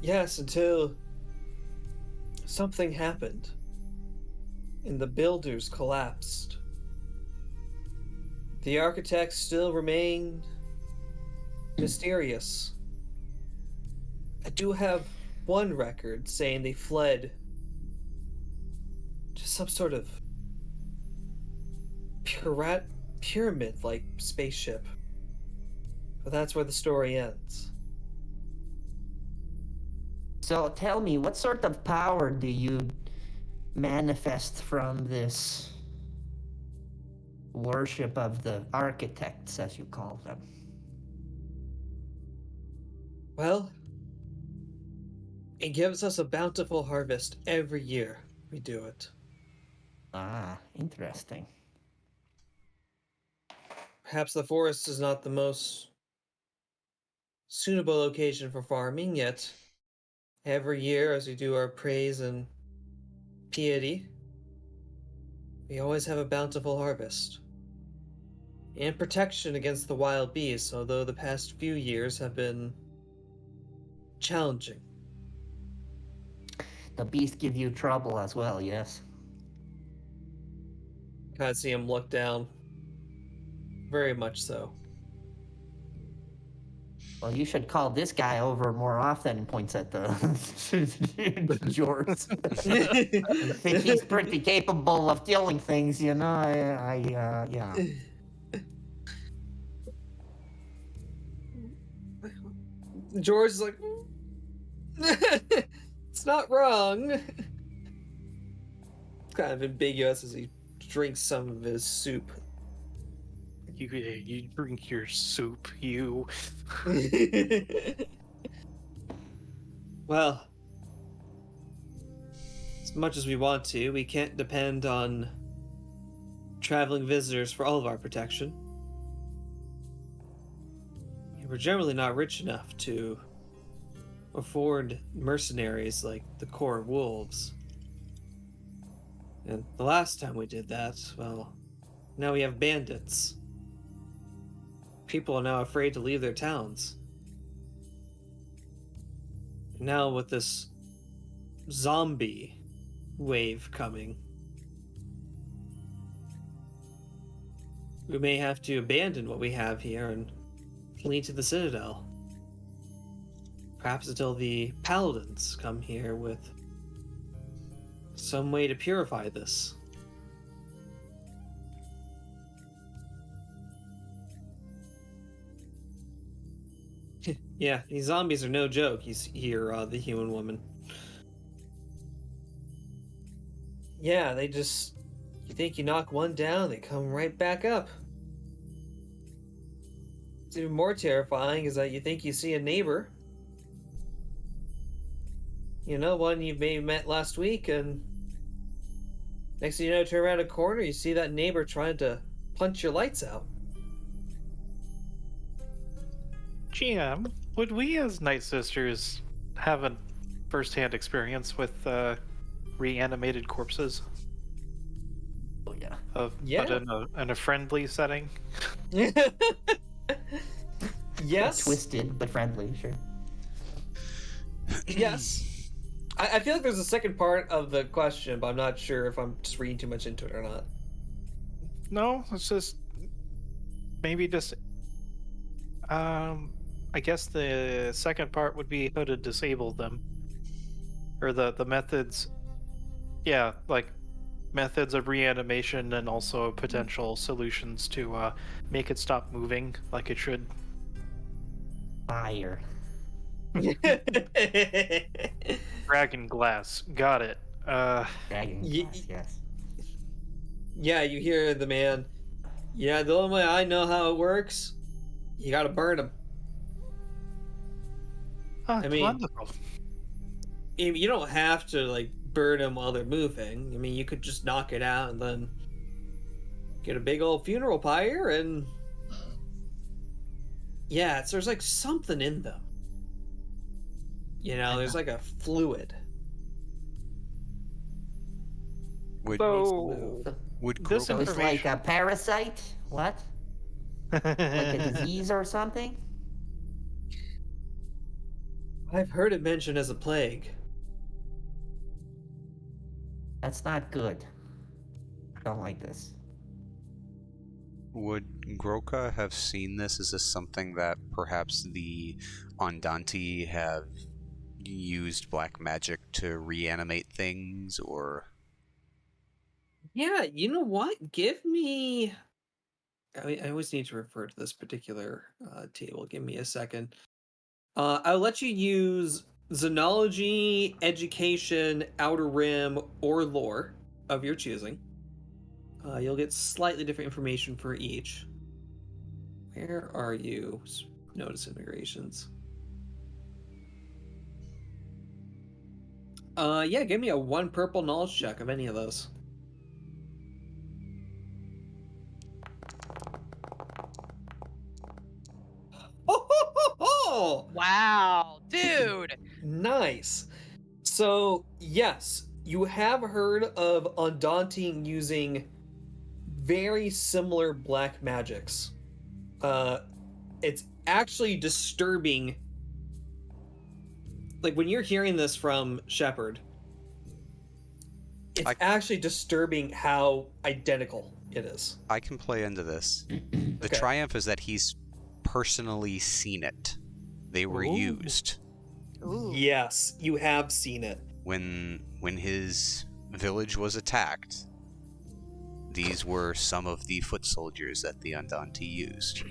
Yes, until something happened and the Builders collapsed. The architects still remain mysterious. I do have one record saying they fled to some sort of pyramid-like spaceship. But that's where the story ends. So tell me, what sort of power do you manifest from this worship of the architects, as you call them? Well, it gives us a bountiful harvest every year we do it. Ah, interesting. Perhaps the forest is not the most suitable location for farming, yet every year as we do our praise and piety, we always have a bountiful harvest. And protection against the wild beasts, although the past few years have been challenging. The beasts give you trouble as well, yes? Kind of see him look down. Very much so. Well, you should call this guy over more often, and points at the George. I think he's pretty capable of killing things, you know. Yeah. George is like, it's not wrong. It's kind of ambiguous as he drinks some of his soup. You drink your soup, you. Well, as much as we want to, we can't depend on traveling visitors for all of our protection. We're generally not rich enough to afford mercenaries like the Corps of Wolves. And the last time we did that, well, now we have bandits. People are now afraid to leave their towns. And now with this zombie wave coming, we may have to abandon what we have here and flee to the Citadel. Perhaps until the Paladins come here with some way to purify this. Yeah, these zombies are no joke, you hear the human woman. Yeah, they just... You think you knock one down, they come right back up. What's even more terrifying is that you think you see a neighbor. You know, one you maybe met last week, and next thing you know, turn around a corner, you see that neighbor trying to punch your lights out. GM, would we as Night Sisters have a first-hand experience with reanimated corpses? Oh yeah. Yeah. But in a friendly setting? Yes. Twisted but friendly, sure. Yes. I feel like there's a second part of the question, but I'm not sure if I'm just reading too much into it or not. No, it's just maybe just I guess the second part would be how to disable them. Or the methods, yeah, like methods of reanimation and also potential solutions to make it stop moving like it should. Fire. Dragon glass, got it. Dragon Ye- glass, yes. Yeah, you hear the man. Yeah, the only way I know how it works, you gotta burn him. Oh, I mean- wonderful. You don't have to, like, burn them while they're moving. I mean, you could just knock it out and then get a big old funeral pyre and... Yeah, there's, like, something in them. You know, there's, like, a fluid. Would So, would this So Grogan, it's like a parasite? What? Like a disease or something? I've heard it mentioned as a plague. That's not good. I don't like this. would Groka have seen this? Is this something that perhaps the Ondanti have used black magic to reanimate things, or? Yeah, you know what? Give me... I always need to refer to this particular table. Give me a second. I'll let you use Xenology, Education, Outer Rim, or Lore of your choosing. You'll get slightly different information for each. Where are you? Notice immigrations. Yeah, give me a 1 purple knowledge check of any of those. Ho, ho, ho, ho! Wow, dude. Nice. So, yes, you have heard of Undaunting using very similar black magics. It's actually disturbing. Like, when you're hearing this from Shepard, it's actually disturbing how identical it is. I can play into this. The Okay. triumph is that he's personally seen it. They were Ooh. used. Ooh. Yes, you have seen it. When his village was attacked, these were some of the foot soldiers that the Undaunted used.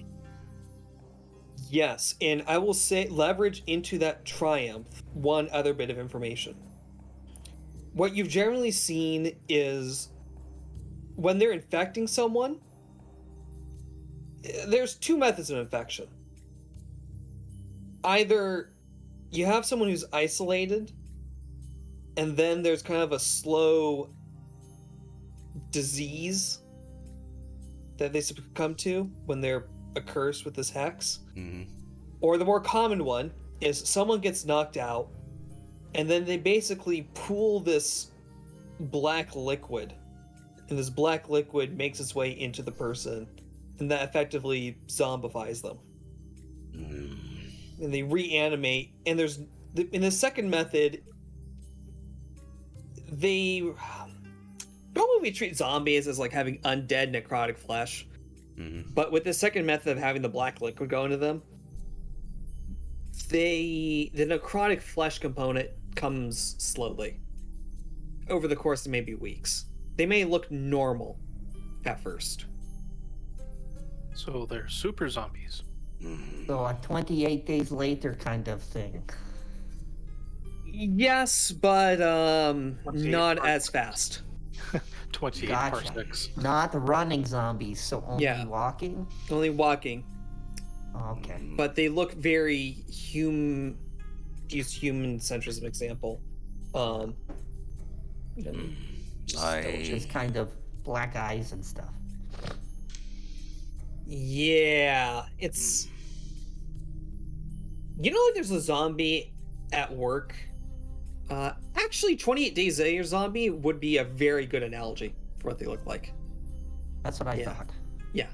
Yes, and I will say, leverage into that triumph one other bit of information. What you've generally seen is when they're infecting someone, there's two methods of infection. Either you have someone who's isolated, and then there's kind of a slow disease that they succumb to when they're accursed with this hex. Mm-hmm. Or the more common one is someone gets knocked out, and then they basically pool this black liquid, and this black liquid makes its way into the person, and that effectively zombifies them. And they reanimate, and there's in the second method, they probably treat zombies as like having undead necrotic flesh. Mm-hmm. But with the second method of having the black liquid go into them, the necrotic flesh component comes slowly over the course of maybe weeks. They may look normal at first. So they're super zombies. So a 28 days later kind of thing. Yes, but not parsecs. as fast. 28 Gotcha. parsecs. Not running zombies, so only Yeah. walking? Only walking, Okay. but they look very human. Use human centrism example. Just kind of black eyes and stuff. Yeah, it's. You know, like there's a zombie at work. Actually, 28 Days Later zombie would be a very good analogy for what they look like. That's what I Yeah. thought. Yeah,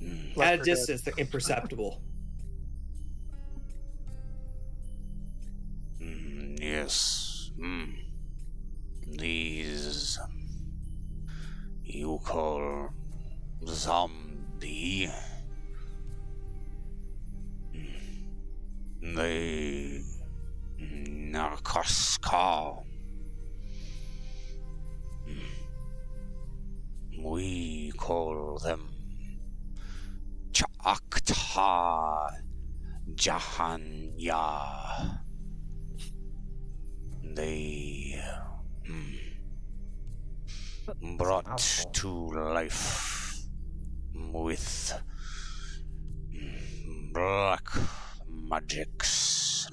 Left at a 4 Dead. distance, they're imperceptible. Yes. These you call zombie. They Narcoska. We call them Chakta Jahanya. They brought Mouthful. to life with black magics.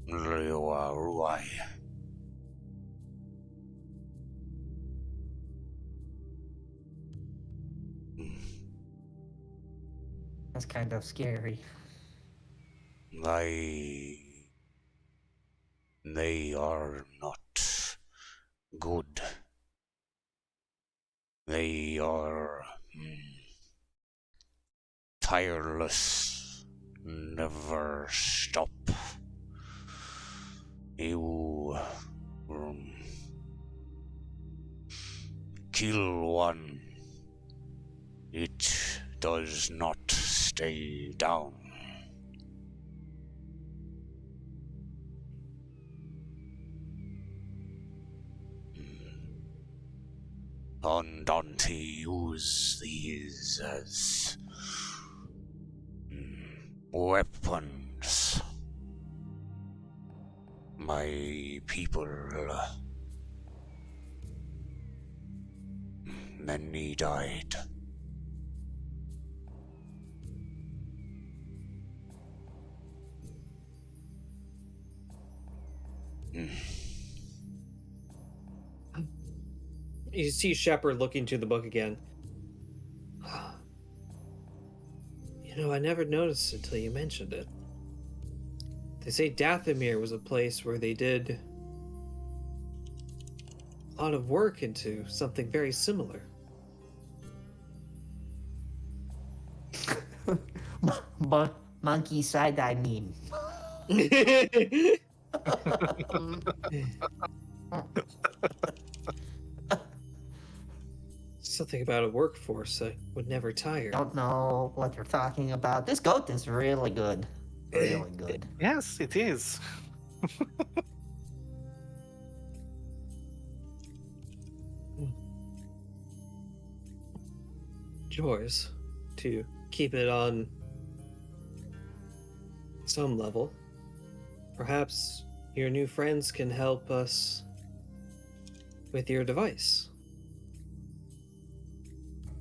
Ruai. That's kind of scary. They are not good. They are tireless, never stop. You kill one, it does not stay down. Andante use these as weapons. My people, many died. You see Shepard looking to the book again. You know, I never noticed until you mentioned it. They say Dathomir was a place where they did a lot of work into something very similar. Monkey side, I mean. Something about a workforce that would never tire. Don't know what you're talking about. This goat is really good. Really good. Yes, it is. Yours, to keep it on some level. Perhaps your new friends can help us with your device.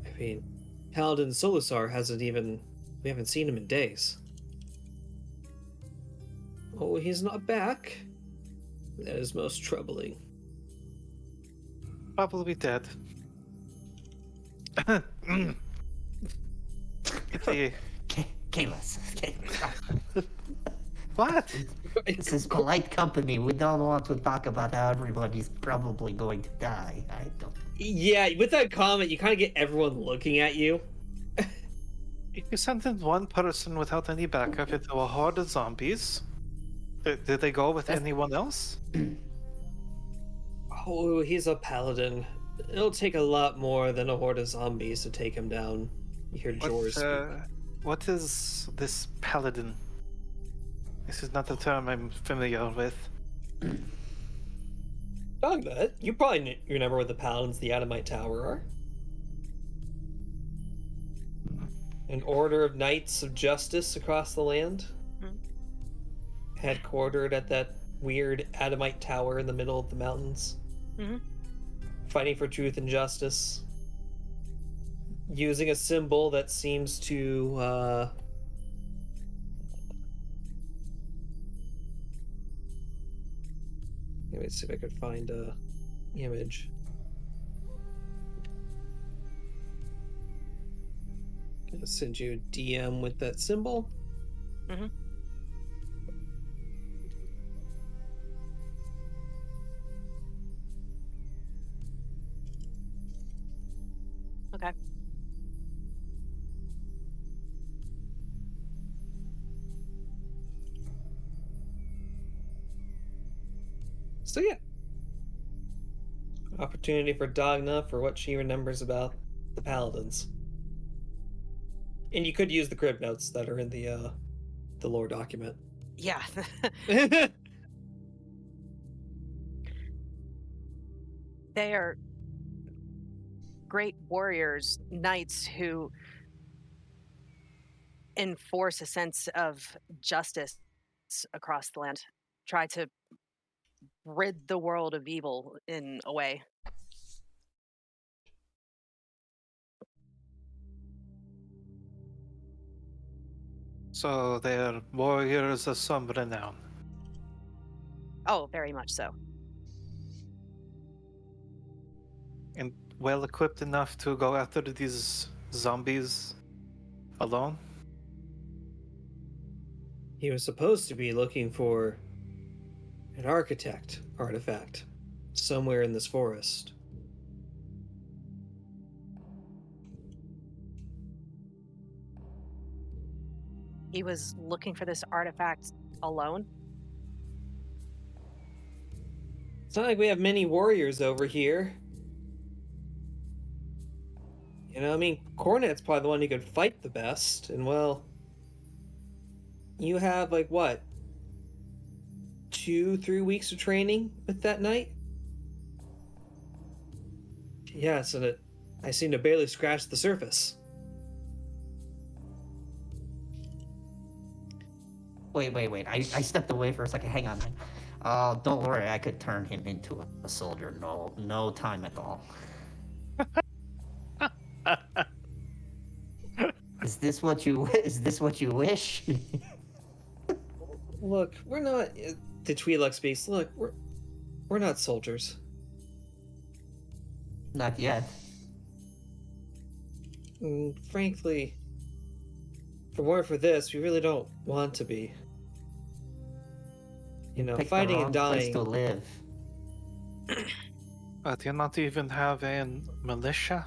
I mean, Paladin Solusar we haven't seen him in days. Oh, he's not back? That is most troubling. Probably dead. Kalis. What? This is polite company. We don't want to talk about how everybody's probably going to die. I don't. Yeah, with that comment, you kind of get everyone looking at you. If you sent in one person without any backup into a horde of zombies, did they go with anyone else? Oh, he's a paladin. It'll take a lot more than a horde of zombies to take him down. You hear Jors speak. What is this paladin? This is not a term I'm familiar with. Dogma, you probably remember what the Paladins of the Adamite Tower are. An order of knights of justice across the land. Headquartered at that weird Adamite Tower in the middle of the mountains. Fighting for truth and justice. Using a symbol that seems to, let me see if I could find a image. Gonna send you a DM with that symbol. Okay. So yeah. Opportunity for Dagna for what she remembers about the Paladins. And you could use the crib notes that are in the lore document. Yeah. They are great warriors, knights who enforce a sense of justice across the land. Try to rid the world of evil in a way. So they're warriors of some renown. Oh, very much so. And well equipped enough to go after these zombies alone? He was supposed to be looking for an architect artifact somewhere in this forest. He was looking for this artifact alone. It's not like we have many warriors over here. You know, I mean, Cornet's probably the one who could fight the best, and well, you have like what? 2-3 weeks of training with that knight? Yes, and I seem to barely scratch the surface. Wait. I stepped away for a second. Hang on. Don't worry. I could turn him into a soldier. No time at all. Is this what you wish? Look, we're not. The Twi'lek speaks. Look, we're not soldiers. Not yet. Frankly, if it weren't for this, we really don't want to be. You know, Pick fighting the and wrong place dying. to live. Do you not even have a militia?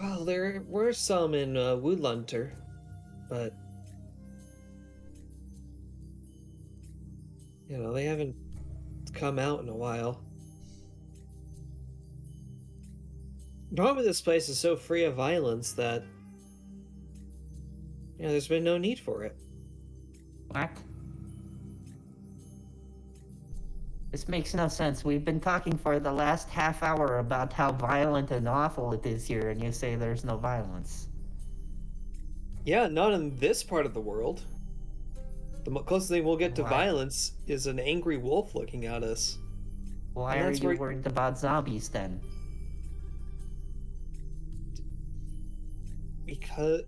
Well, there were some in Woodlunter, but you know, they haven't come out in a while. Normally this place is so free of violence that there's been no need for it. What? This makes no sense. We've been talking for the last half hour about how violent and awful it is here, and you say there's no violence. Yeah, not in this part of the world. The closest thing we'll get to Why? violence is an angry wolf looking at us. Why And are that's you where- worried about zombies then? Because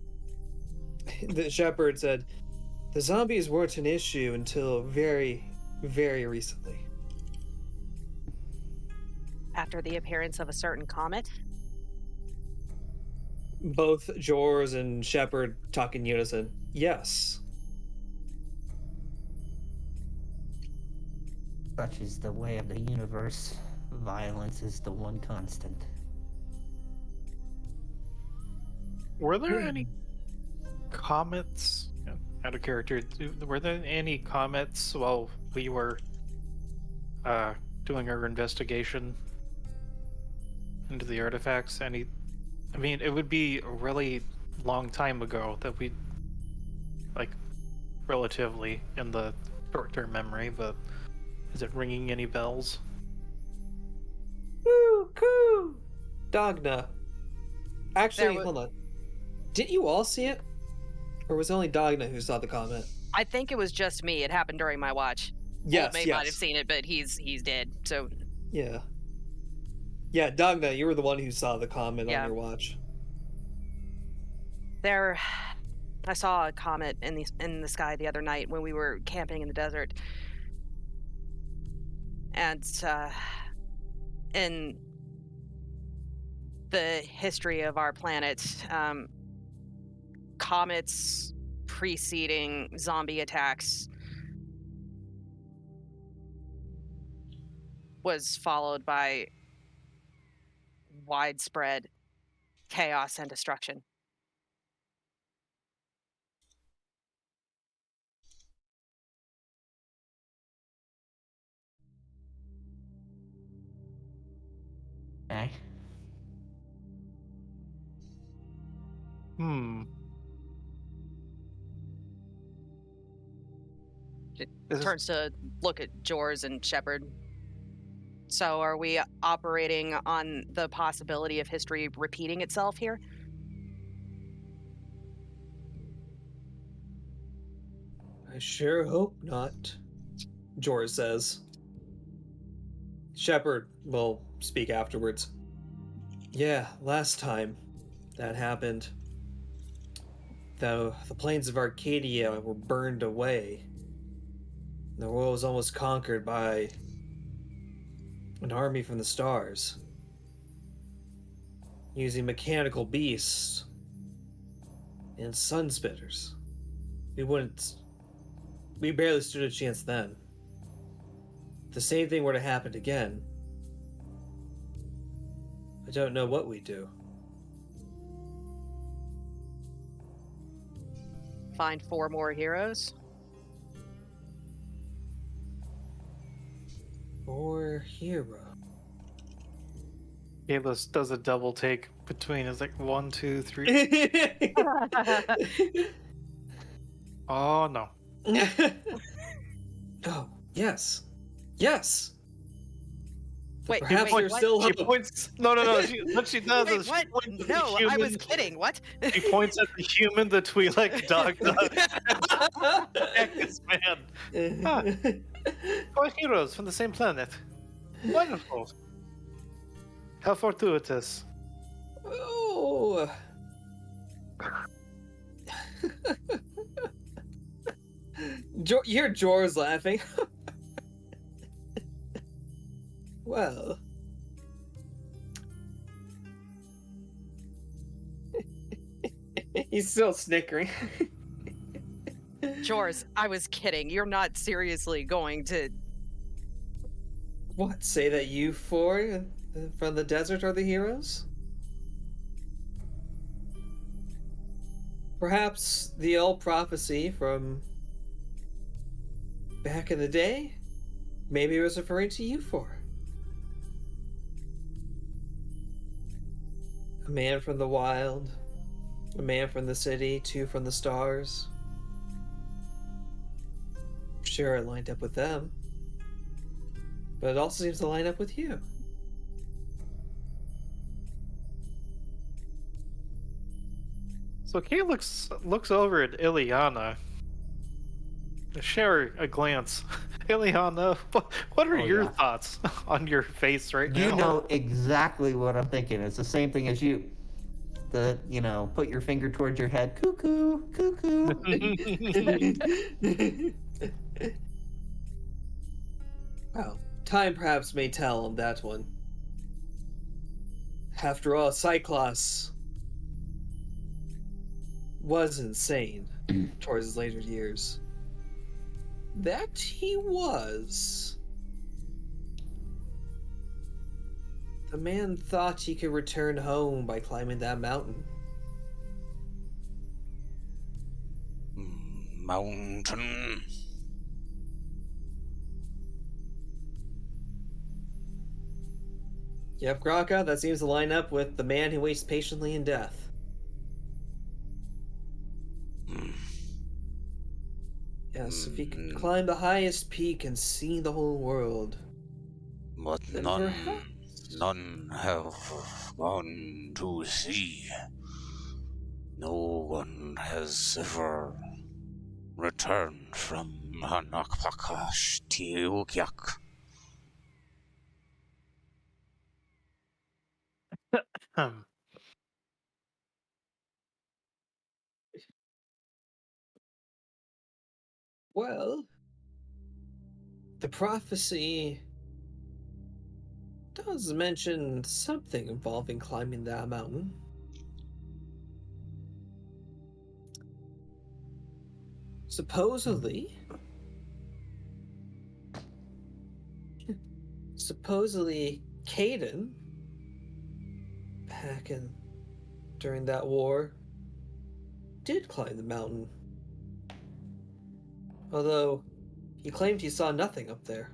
the shepherd said the zombies weren't an issue until very, very recently. After the appearance of a certain comet, Both Jors and Shepherd talk in unison. Yes. Such is the way of the universe. Violence is the one constant. Were there any comets? Out of character, were there any comets while we were doing our investigation into the artifacts? I mean, it would be a really long time ago that we, like, relatively in the short-term memory, but is it ringing any bells? Woo, coo! Dogna. Actually, There wa- hold on. Didn't you all see it? Or was it only Dogna who saw the comment? I think it was just me. It happened during my watch. Yes, Old May yes. might have seen it, but he's dead. So Yeah. Yeah, Dogna, you were the one who saw the comment Yeah. on your watch. there, I saw a comet in the sky the other night when we were camping in the desert, and in the history of our planet, comets preceding zombie attacks was followed by widespread chaos and destruction. Okay? Hmm. It This is- turns to look at Jors and Shepard. So are we operating on the possibility of history repeating itself here? I sure hope not, Jor says. Shepherd will speak afterwards. Yeah, last time that happened, though the plains of Arcadia were burned away. The world was almost conquered by an army from the stars, using mechanical beasts and sunspitters. We barely stood a chance then. If the same thing were to happen again, I don't know what we'd do. Find 4 more heroes? Or hero. Kalis does a double take between. It's like 1, 2, 3. Oh no. Oh, yes. Yes! Wait, Perhaps wait, there's what? still She hope. points. No. What she does Wait, is what? she points at the No, I human. was kidding. What? She points at the human, the Twi'lek dog. Heck, this man. Huh. 4 heroes from the same planet. Wonderful. How fortuitous. Oh. You hear Jor's laughing. Well, He's still snickering. Jors, I was kidding. You're not seriously going to. What, say that you four from the desert are the heroes? Perhaps the old prophecy from back in the day? Maybe it was referring to you four. A man from the wild, a man from the city, two from the stars. Sure, it lined up with them. But it also seems to line up with you. So Kay looks over at Ileana. Share a glance. Ileana, what are your thoughts on your face right now? You know exactly what I'm thinking. It's the same thing as you. Put your finger towards your head. Cuckoo, cuckoo. Well, time perhaps may tell on that one. After all, Cyclops was insane towards his later years. That he was. The man thought he could return home by climbing that mountain. Mountain. Yep, Graka, that seems to line up with the man who waits patiently in death. Yes, if he could climb the highest peak and see the whole world. But then none perhaps- None have gone to sea. No one has ever returned from Hanakpakash Tiukyak. Well, the prophecy does mention something involving climbing that mountain. Supposedly, Caden, back during that war, did climb the mountain. Although, he claimed he saw nothing up there.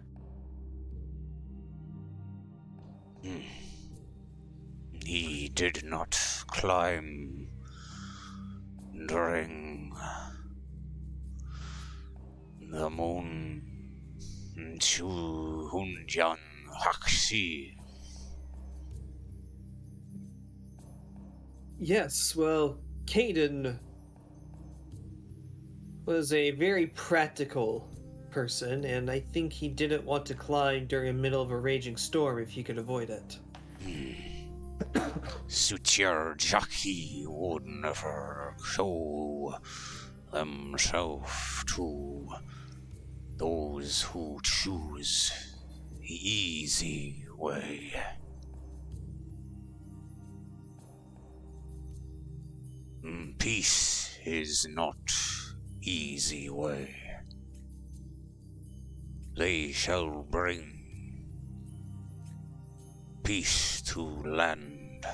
He did not climb during the moon to Hunjan Haksi. Yes, well, Caden was a very practical person, and I think he didn't want to climb during the middle of a raging storm if he could avoid it. Sutyar Jaki would never show themselves to those who choose the easy way. Peace is not easy way. They shall bring peace to land,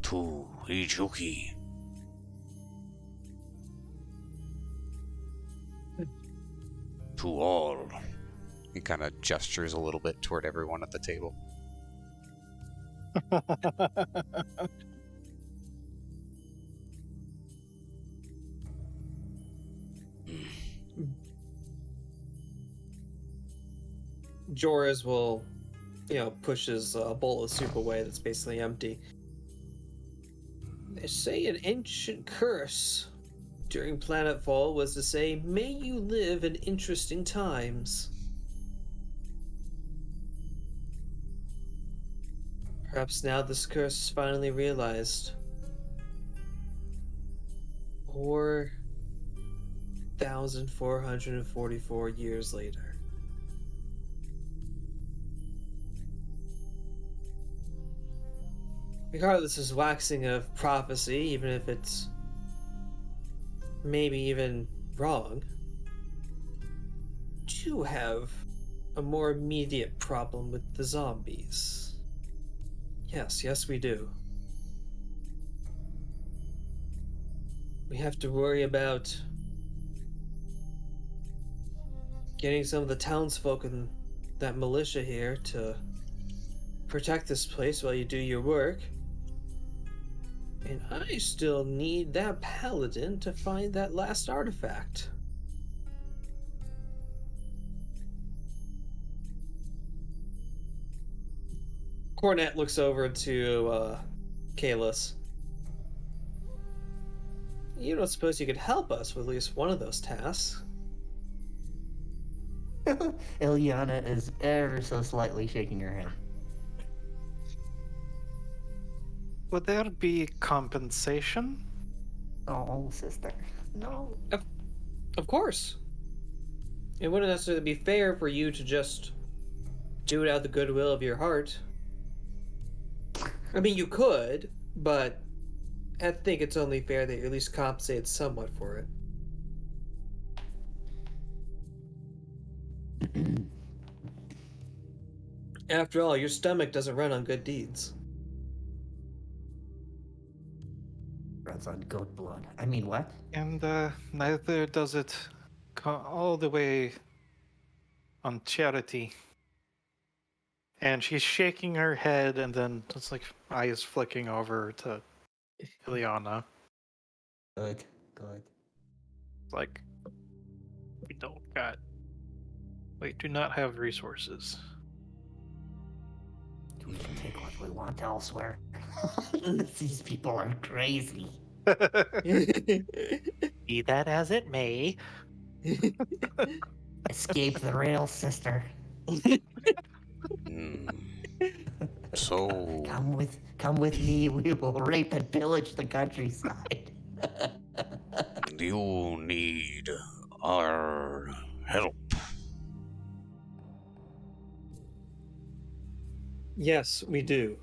to Ijuki. To all. He kind of gestures a little bit toward everyone at the table. Joris will, push his bowl of soup away that's basically empty. They say an ancient curse during planetfall was to say, "May you live in interesting times." Perhaps now this curse is finally realized. 4,444 years later. Regardless, this waxing of prophecy, even if it's maybe even wrong, do have a more immediate problem with the zombies. Yes, we do. We have to worry about getting some of the townsfolk and that militia here to protect this place while you do your work. And I still need that paladin to find that last artifact. Cornet looks over to Kalis. You don't suppose you could help us with at least one of those tasks? Ilyana is ever so slightly shaking her head. Would there be compensation? Oh, sister. No. Of course. It wouldn't necessarily be fair for you to just do it out of the goodwill of your heart. I mean, you could, but I think it's only fair that you're at least compensated somewhat for it. After all, your stomach doesn't run on good deeds. Runs on goat blood. I mean, what? And neither does it all the way on charity. And she's shaking her head, and then it's like eyes flicking over to Ileana. Good. Like, we do not have resources. We can take what we want elsewhere. These people are crazy. Be that as it may. Escape the rails, sister. So, Come with me. We will rape and pillage the countryside. you need our help. Yes, we do,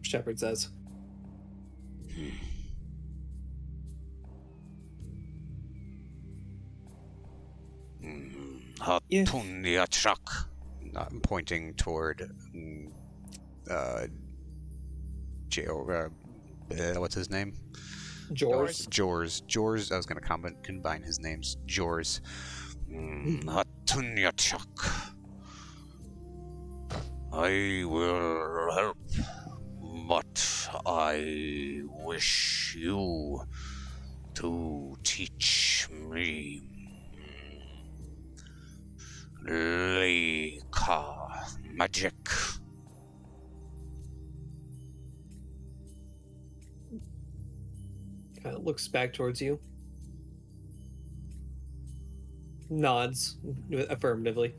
Shepard says. Hatunyachak. I'm pointing toward what's his name? Jors. Jors. I was going to combine his names. Jors. Hatunyachak. I will help, but I wish you to teach me Lacus magic. Kind of looks back towards you. Nods affirmatively.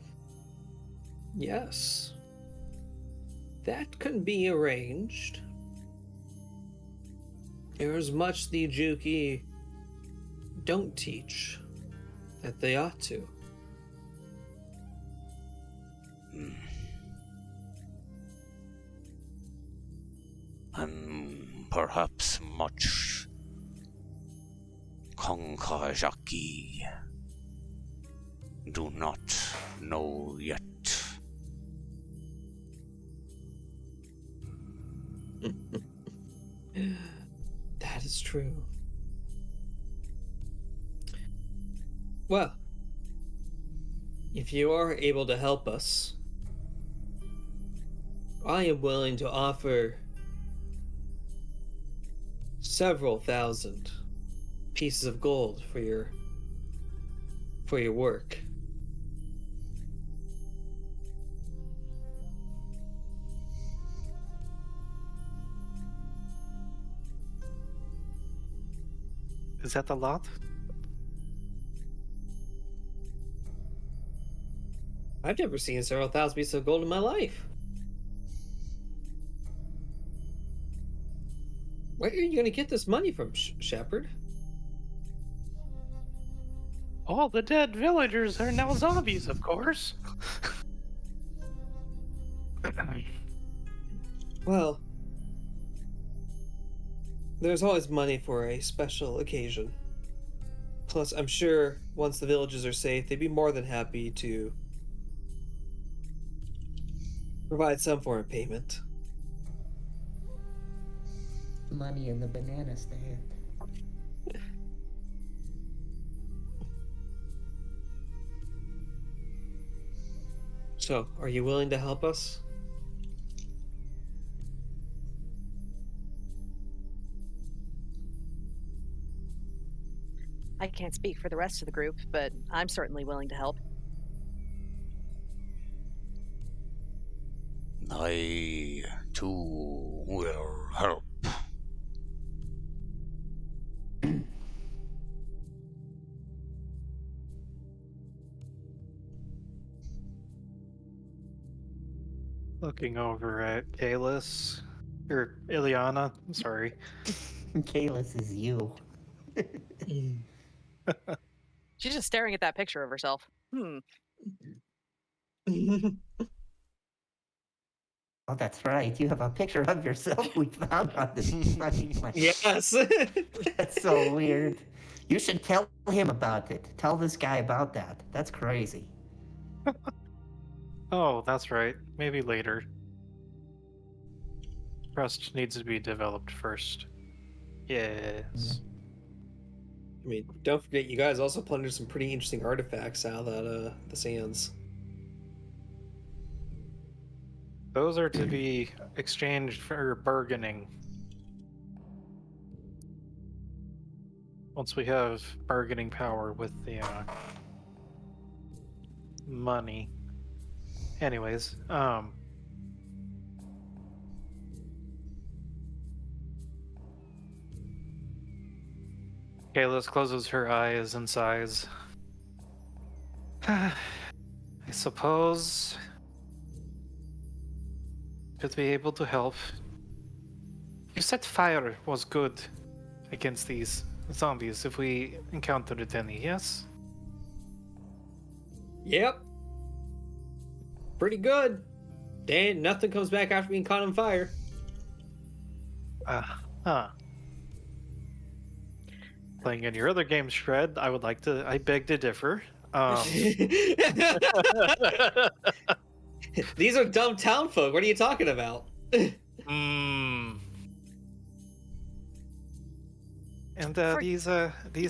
Yes. That can be arranged. There's much the Juki don't teach that they ought to. And perhaps much Konkajaki do not know yet. That is true. Well, if you are able to help us, I am willing to offer several thousand pieces of gold for your work. Is that a lot? I've never seen several thousand pieces of gold in my life. Where are you going to get this money from, Shepard? All the dead villagers are now zombies, of course. Well, there's always money for a special occasion. Plus, I'm sure once the villages are safe, they'd be more than happy to provide some form of payment. Money in the banana stand. So, are you willing to help us? I can't speak for the rest of the group, but I'm certainly willing to help. I too will help. Looking over at Kalis, or Ileana, I'm sorry. Kalis is you. She's just staring at that picture of herself. Oh, that's right. You have a picture of yourself we found on this fucking place. Yes. That's so weird. You should tell him about it. Tell this guy about that. That's crazy. Oh, that's right. Maybe later. Trust needs to be developed first. Yes. I mean, don't forget, you guys also plundered some pretty interesting artifacts out of that, the sands. Those are to be exchanged for bargaining. Once we have bargaining power with the money. Anyways, Kalis closes her eyes and sighs. I suppose to be able to help. You said fire was good against these zombies if we encountered any, yes? Yep. Pretty good. Dang, nothing comes back after being caught on fire. Playing in your other game, Shred, I beg to differ. These are dumb town folk. What are you talking about? And these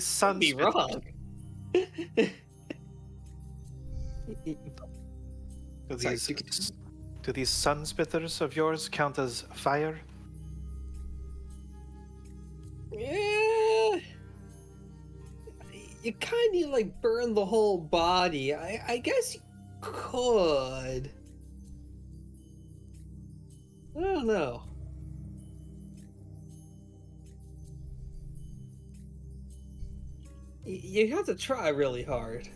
sun Be wrong. Do these sun spitters of yours count as fire? Yeah. You kind of need to, like, burn the whole body. I guess you could. I don't know. You have to try really hard.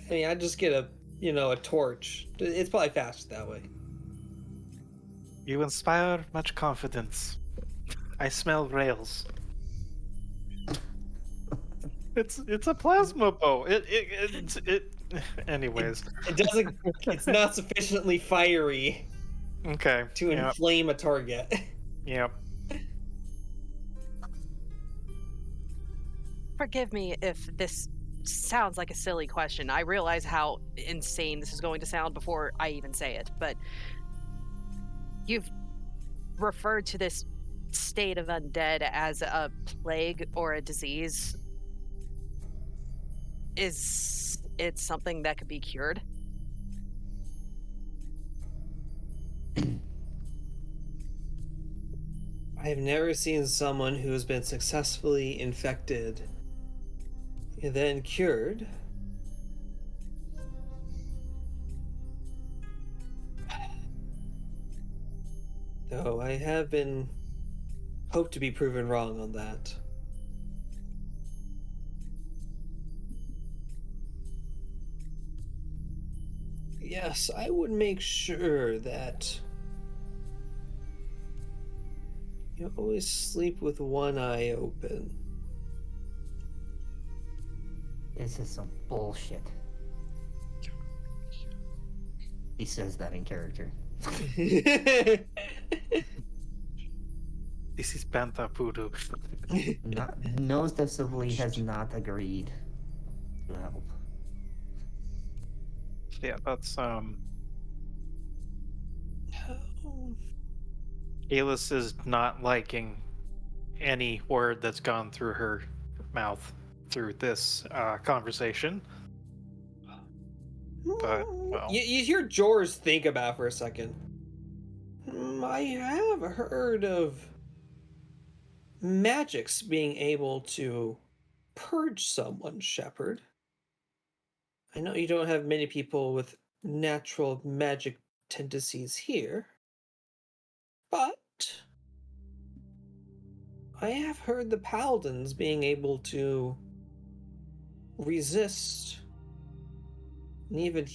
I mean, I just get a torch. It's probably faster that way. You inspire much confidence. I smell rails. It's a plasma bow. Anyways. It doesn't. It's not sufficiently fiery. Okay. To inflame a target. Yep. Forgive me if this sounds like a silly question. I realize how insane this is going to sound before I even say it, but you've referred to this state of undead as a plague or a disease. Is it something that could be cured? I have never seen someone who has been successfully infected and then cured. Though I have been hoped to be proven wrong on that. Yes, I would make sure that you always sleep with one eye open. This is some bullshit. He says that in character. This is Bantha Voodoo. Noticeably has not agreed. to help. Yeah, that's Alis is not liking any word that's gone through her mouth through this conversation. But, well, You hear Jors think about it for a second. I have heard of magics being able to purge someone, Shepherd. I know you don't have many people with natural magic tendencies here, but I have heard the paladins being able to resist and even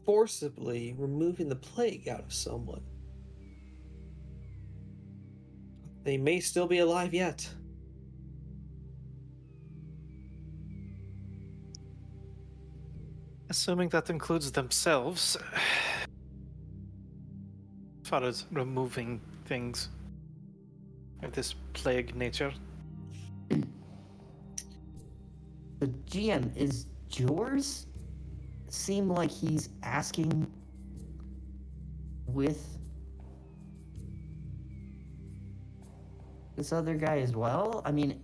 forcibly removing the plague out of someone. They may still be alive yet. assuming that includes themselves, as far as removing things of this plague nature. The GM, is yours seem like he's asking with this other guy as well? I mean,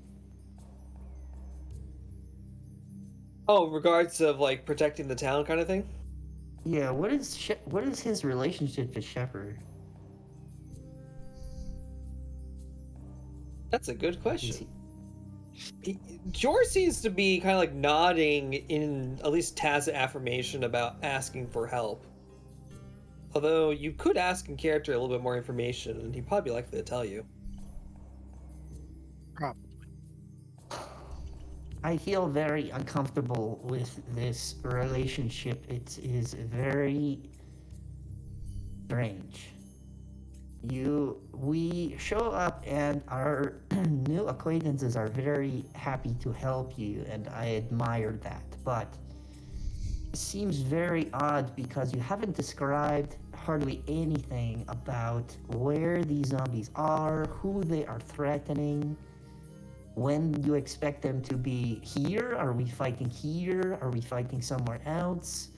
Oh, in regards of like protecting the town kind of thing? yeah, what is his relationship to Shepard? That's a good Is question. he- George seems to be kind of like nodding in at least tacit affirmation about asking for help. Although you could ask in character a little bit more information, and he'd probably be likely to tell you. I feel very uncomfortable with this relationship. It is very strange. We show up and our new acquaintances are very happy to help you, and I admire that. But it seems very odd because you haven't described hardly anything about where these zombies are, who they are threatening. When do you expect them to be here? Are we fighting here? Are we fighting somewhere else?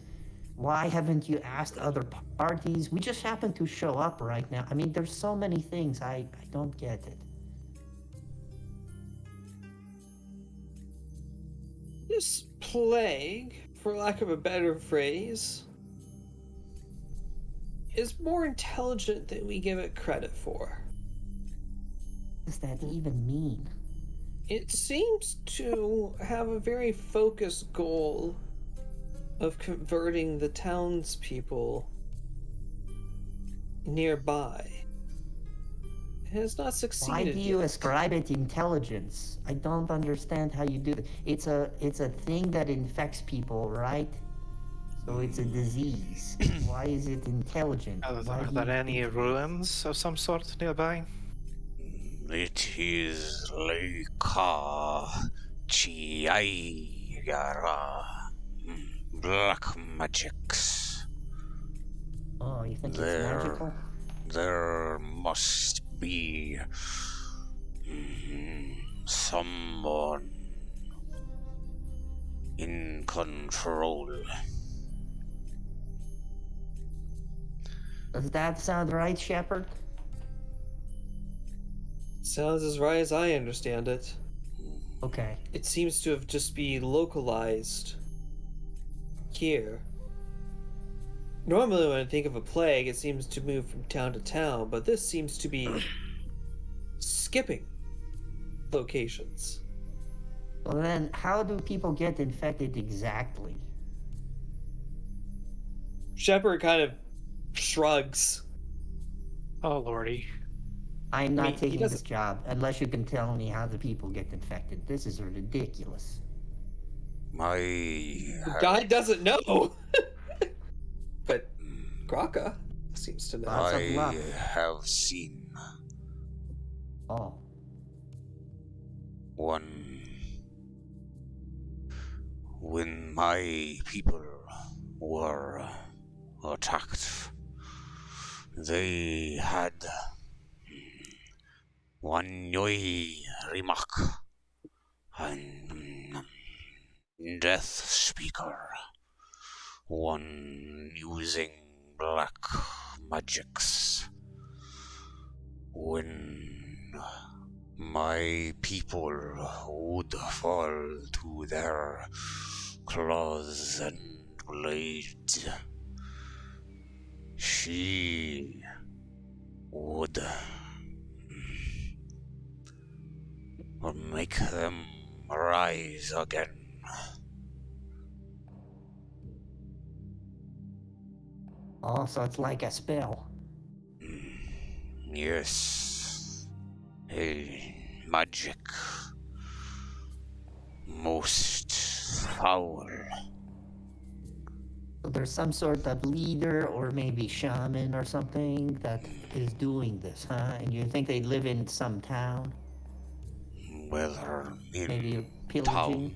Why haven't you asked other parties? We just happen to show up right now. I mean, there's so many things. I don't get it. This plague, for lack of a better phrase, is more intelligent than we give it credit for. What does that even mean? It seems to have a very focused goal of converting the townspeople nearby. It has not succeeded. Why do you yet. ascribe it intelligence? I don't understand how you do that. It's a thing that infects people, right? So it's a disease. Why is it intelligent? Are Why do there you any think- ruins of some sort nearby? It is Lacus Chiayara. Black magics. Oh, you think There. it's magical? There must be someone in control. Does that sound right, Shepard? Sounds as right as I understand it. Okay. It seems to have just be localized here. Normally when I think of a plague, it seems to move from town to town, but this seems to be skipping locations. Well then, how do people get infected exactly? Shepard kind of shrugs. Oh lordy. I'm not mean, he taking this doesn't- job unless you can tell me how the people get infected. This is ridiculous. The guy doesn't know. But Graka seems to know. Lots of luck. have seen Oh. one when my people were attacked. They had one Yoi Rimak, and Death Speaker, one using black magics. When my people would fall to their claws and blades, she would make them rise again. Oh, so it's like a spell. Yes, a magic most foul. So there's some sort of leader or maybe shaman or something that is doing this, huh? And you think they live in some town? Whether in Maybe pillaging? town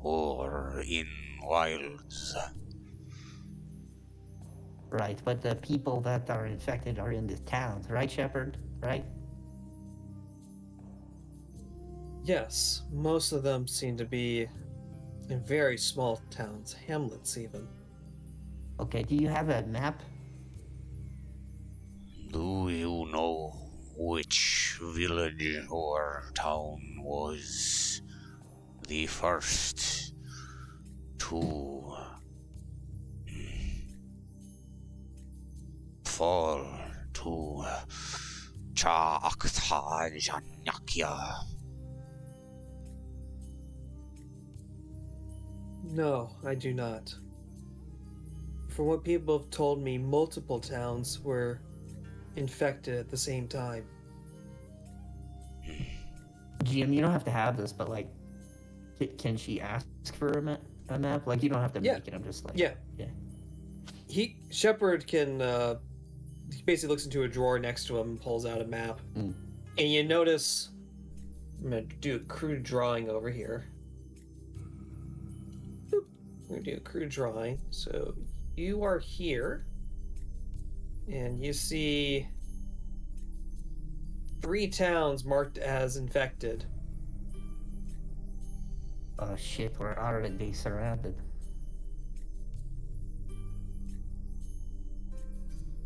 or in wilds. Right, but the people that are infected are in the towns, right, Shepard? Right? Yes, most of them seem to be in very small towns, hamlets even. Okay, do you have a map? Do you know which village or town was the first to fall to Cha'akta? No, I do not. From what people have told me, multiple towns were infected at the same time. GM, you don't have to have this, but like, can she ask for a map? Like, you don't have to Yeah. make it. I'm just like, Yeah. yeah. Shepard can, he basically looks into a drawer next to him and pulls out a map. Mm. And you notice, I'm gonna do a crude drawing over here. Boop. We're gonna do a crude drawing. So you are here, and you see 3 towns marked as infected. Oh shit, we're already surrounded.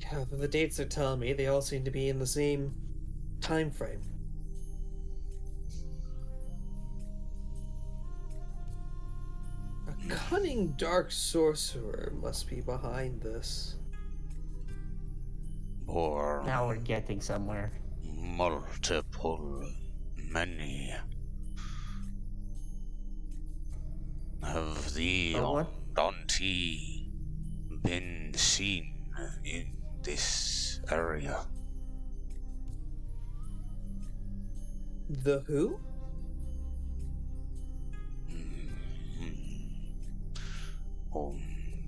Yeah, the dates are telling me they all seem to be in the same time frame. A cunning dark sorcerer must be behind this. Or Now we're getting somewhere. many. Have the Oh, what? Dante been seen in this area? The who? Oh,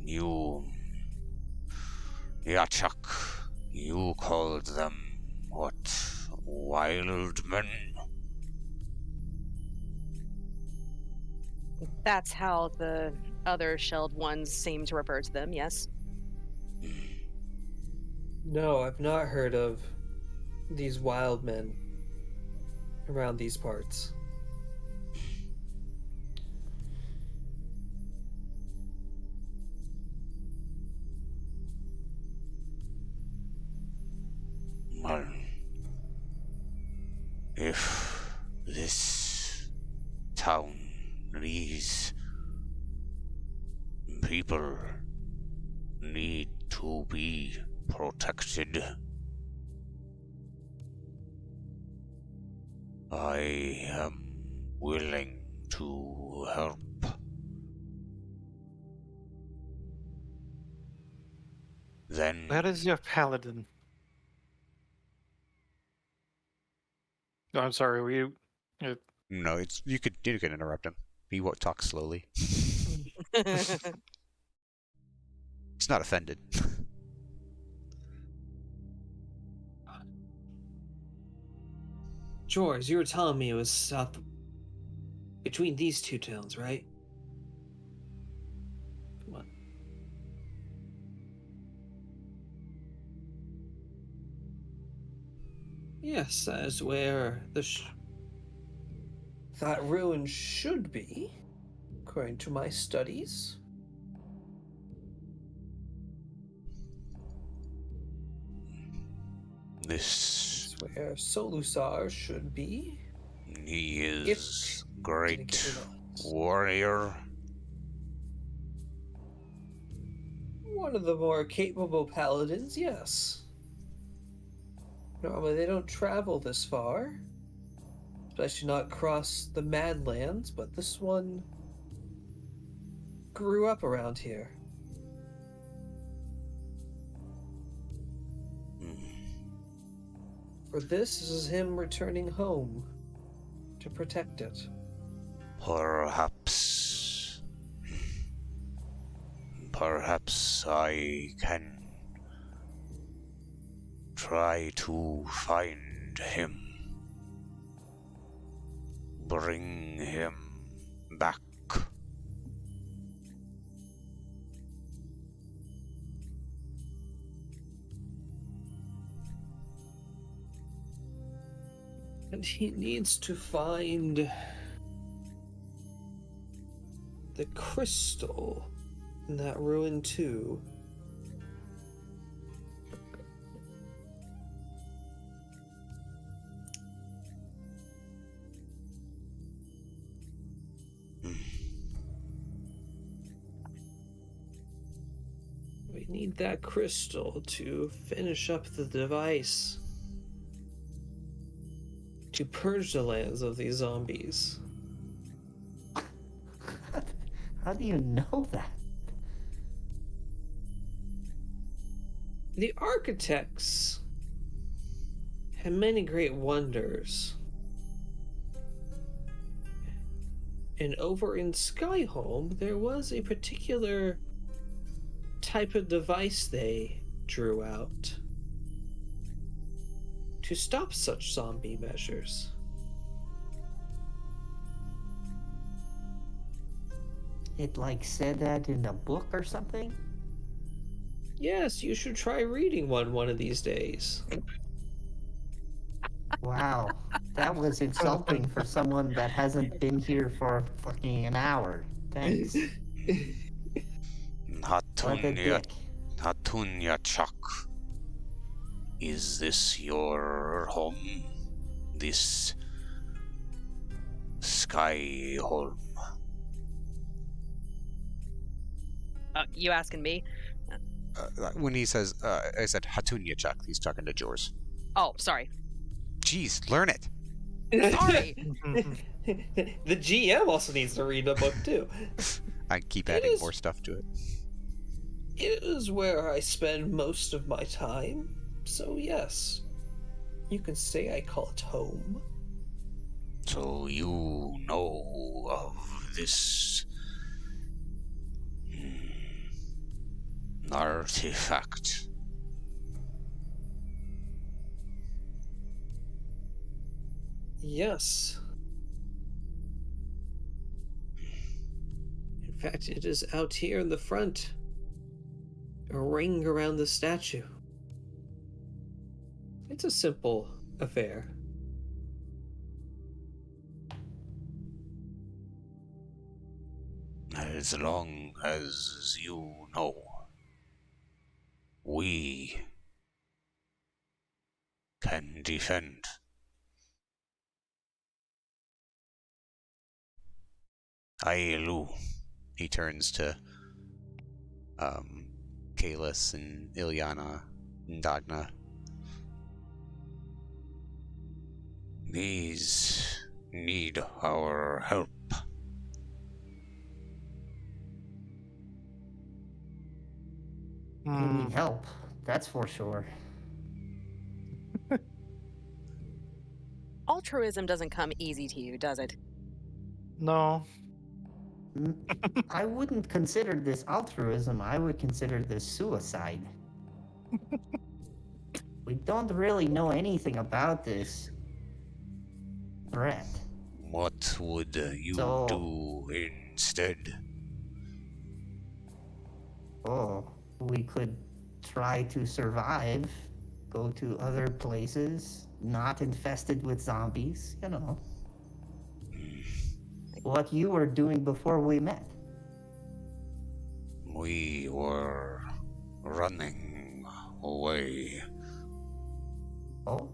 you... Yachak, you called them, what, wild men? That's how the other shelled ones seem to refer to them, yes. No, I've not heard of these wild men around these parts. Well, if this town, these people need to be protected, I am willing to help. Then Where is your paladin? No, I'm sorry. Were you? No, it's you can interrupt him. He won't talk slowly. He's not offended. George, you were telling me it was south between these 2 towns, right? Come on. Yes, that is where that ruin should be. according to my studies. This, That's where Solusar should be. he If is didn't great get rid of. warrior. One of the more capable paladins, yes. Normally they don't travel this far. Especially not across the Madlands, but this one grew up around here. For this is him returning home to protect it. Perhaps I can try to find him. Bring him back. And he needs to find the crystal in that ruin too. We need that crystal to finish up the device to purge the lands of these zombies. How do you know that? The architects had many great wonders. And over in Skyholm, there was a particular type of device they drew out to stop such zombie measures. It like said that in a book or something? Yes, you should try reading one of these days. Wow, that was insulting for someone that hasn't been here for fucking an hour. Thanks. What a dick. Hatunya Chuck. Is this your home? This Skyholm? You asking me? When he says, I said Hatunya Chuck, he's talking to Jors. Oh, sorry. Jeez, learn it. Sorry. The GM also needs to read the book too. I keep adding more stuff to it. It is where I spend most of my time, so yes, you can say I call it home. So you know of this artifact? Yes. In fact, it is out here in the front. A ring around the statue. It's a simple affair. As long as you know, we can defend. Ailu. He turns to Kalis and Ilyana and Dagna. These need our help. You need help, that's for sure. Altruism doesn't come easy to you, does it? No. I wouldn't consider this altruism, I would consider this suicide. We don't really know anything about this threat. What would you do instead? Oh, we could try to survive, go to other places, not infested with zombies, you know. what you were doing before we met. We were running away. Oh?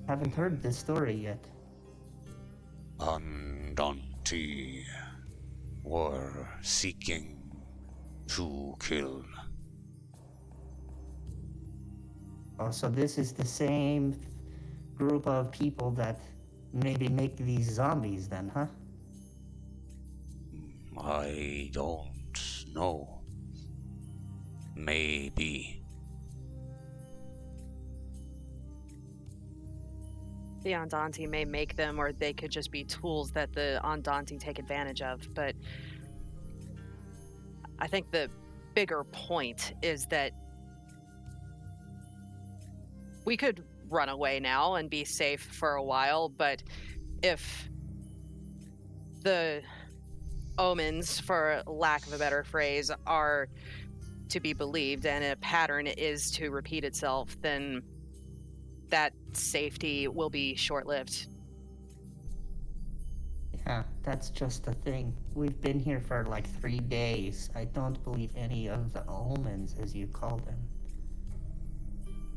Haven't heard this story yet. Andante were seeking to kill. Oh, so this is the same group of people that maybe make these zombies then, huh? I don't know. Maybe. The Andante may make them, or they could just be tools that the Andante take advantage of. But I think the bigger point is that we could run away now and be safe for a while, but if the omens, for lack of a better phrase, are to be believed and a pattern is to repeat itself, then that safety will be short-lived. Yeah, that's just the thing. We've been here for like 3 days. I don't believe any of the omens, as you call them.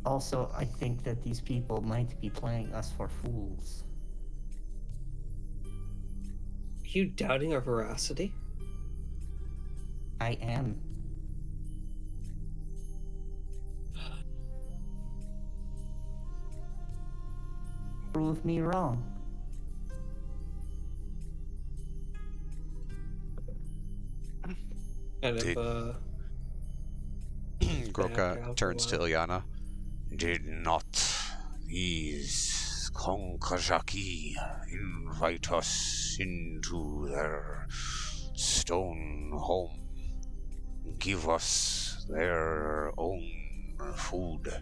Also, I think that these people might be playing us for fools. Are you doubting our veracity? I am. Prove me wrong. Kind Did- of, Groka turns to Ilyana. Did not these Konkajaki invite us into their stone home? Give us their own food?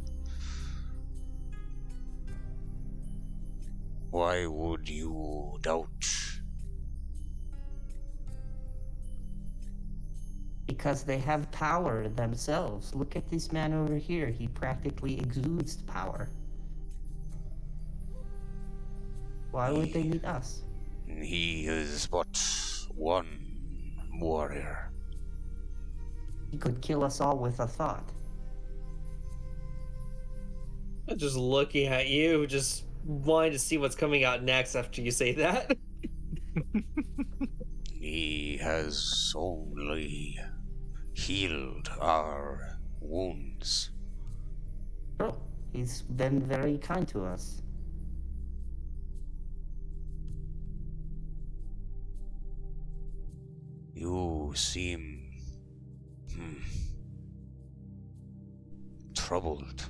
Why would you doubt? Because they have power themselves. Look at this man over here. He practically exudes power. Why would they need us? He is but one warrior. He could kill us all with a thought. just looking at you, just wanting to see what's coming out next after you say that. He has only healed our wounds. Oh, he's been very kind to us. You seem troubled.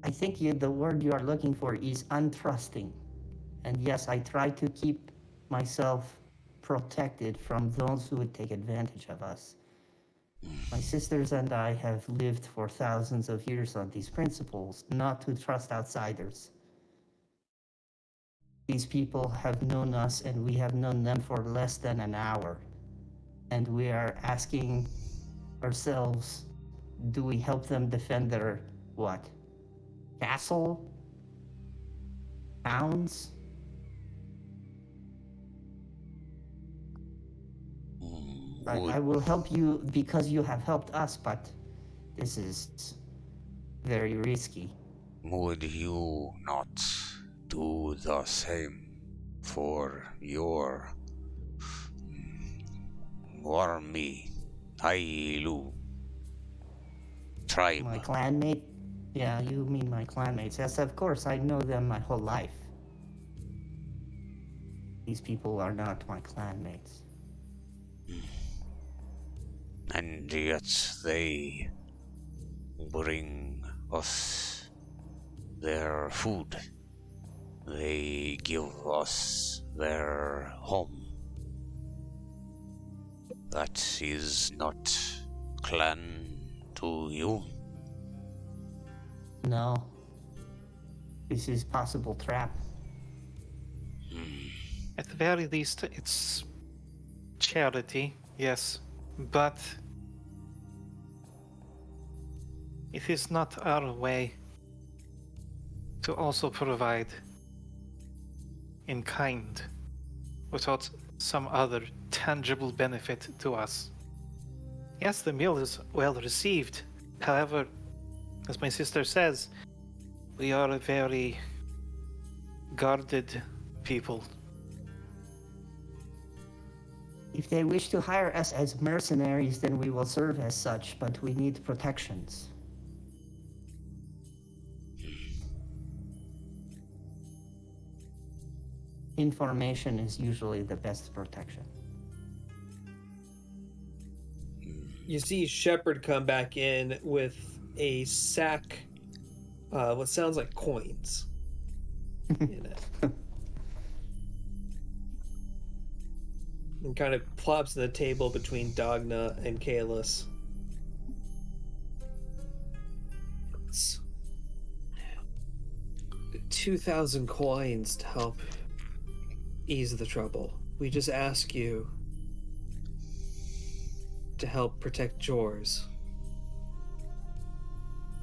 I think the word you are looking for is untrusting. And yes, I try to keep myself protected from those who would take advantage of us. My sisters and I have lived for thousands of years on these principles, not to trust outsiders. These people have known us and we have known them for less than an hour. And we are asking ourselves, do we help them defend their, what? Castle? Towns? I will help you because you have helped us, but this is very risky. Would you not do the same for your Warmi Ailu tribe? My clanmate? Yeah, you mean my clanmates. Yes, of course, I know them my whole life. These people are not my clanmates. And yet they bring us their food. They give us their home. That is not clan to you. No. This is possible trap. At the very least, it's charity, yes, but it is not our way to also provide in kind without some other tangible benefit to us. Yes, the meal is well received. However, as my sister says, we are a very guarded people. If they wish to hire us as mercenaries, then we will serve as such, but we need protections. Information is usually the best protection. You see Shepard come back in with a sack, what sounds like coins in it. And kind of plops on the table between Dagna and Kalis. It's 2,000 coins to help ease the trouble. We just ask you to help protect Jors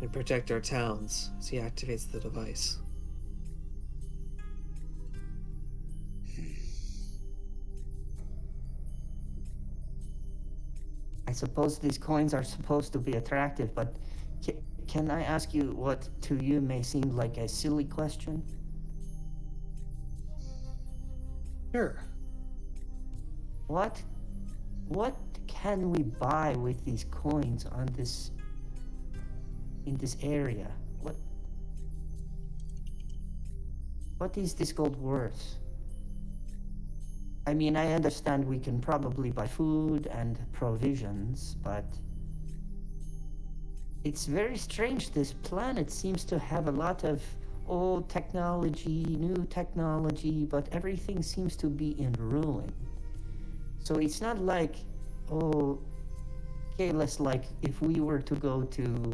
and protect our towns as he activates the device. I suppose these coins are supposed to be attractive, but can I ask you what to you may seem like a silly question? Sure. What can we buy with these coins on this in this area? What is this gold worth? I mean, I understand we can probably buy food and provisions, but it's very strange. This planet seems to have a lot of old technology, new technology, but everything seems to be in ruin. So it's not like, less like if we were to go to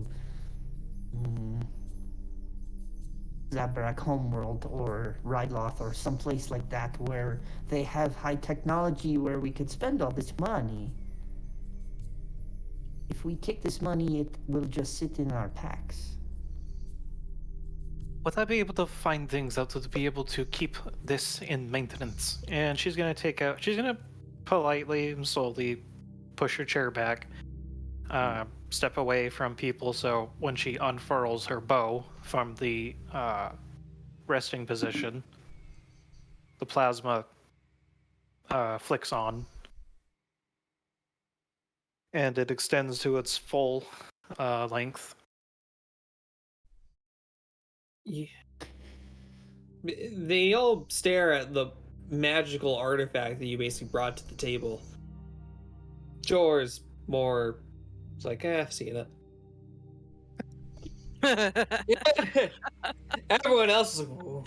Zabrak Homeworld or Ryloth or someplace like that where they have high technology where we could spend all this money. If we take this money, it will just sit in our packs. Would I be able to find things out to be able to keep this in maintenance? And she's gonna politely and slowly push her chair back, step away from people, so when she unfurls her bow from the resting position, the plasma flicks on, and it extends to its full length. Yeah. They all stare at the magical artifact that you basically brought to the table. Jor's more... It's like, I've seen it. Everyone else is like, "Whoa."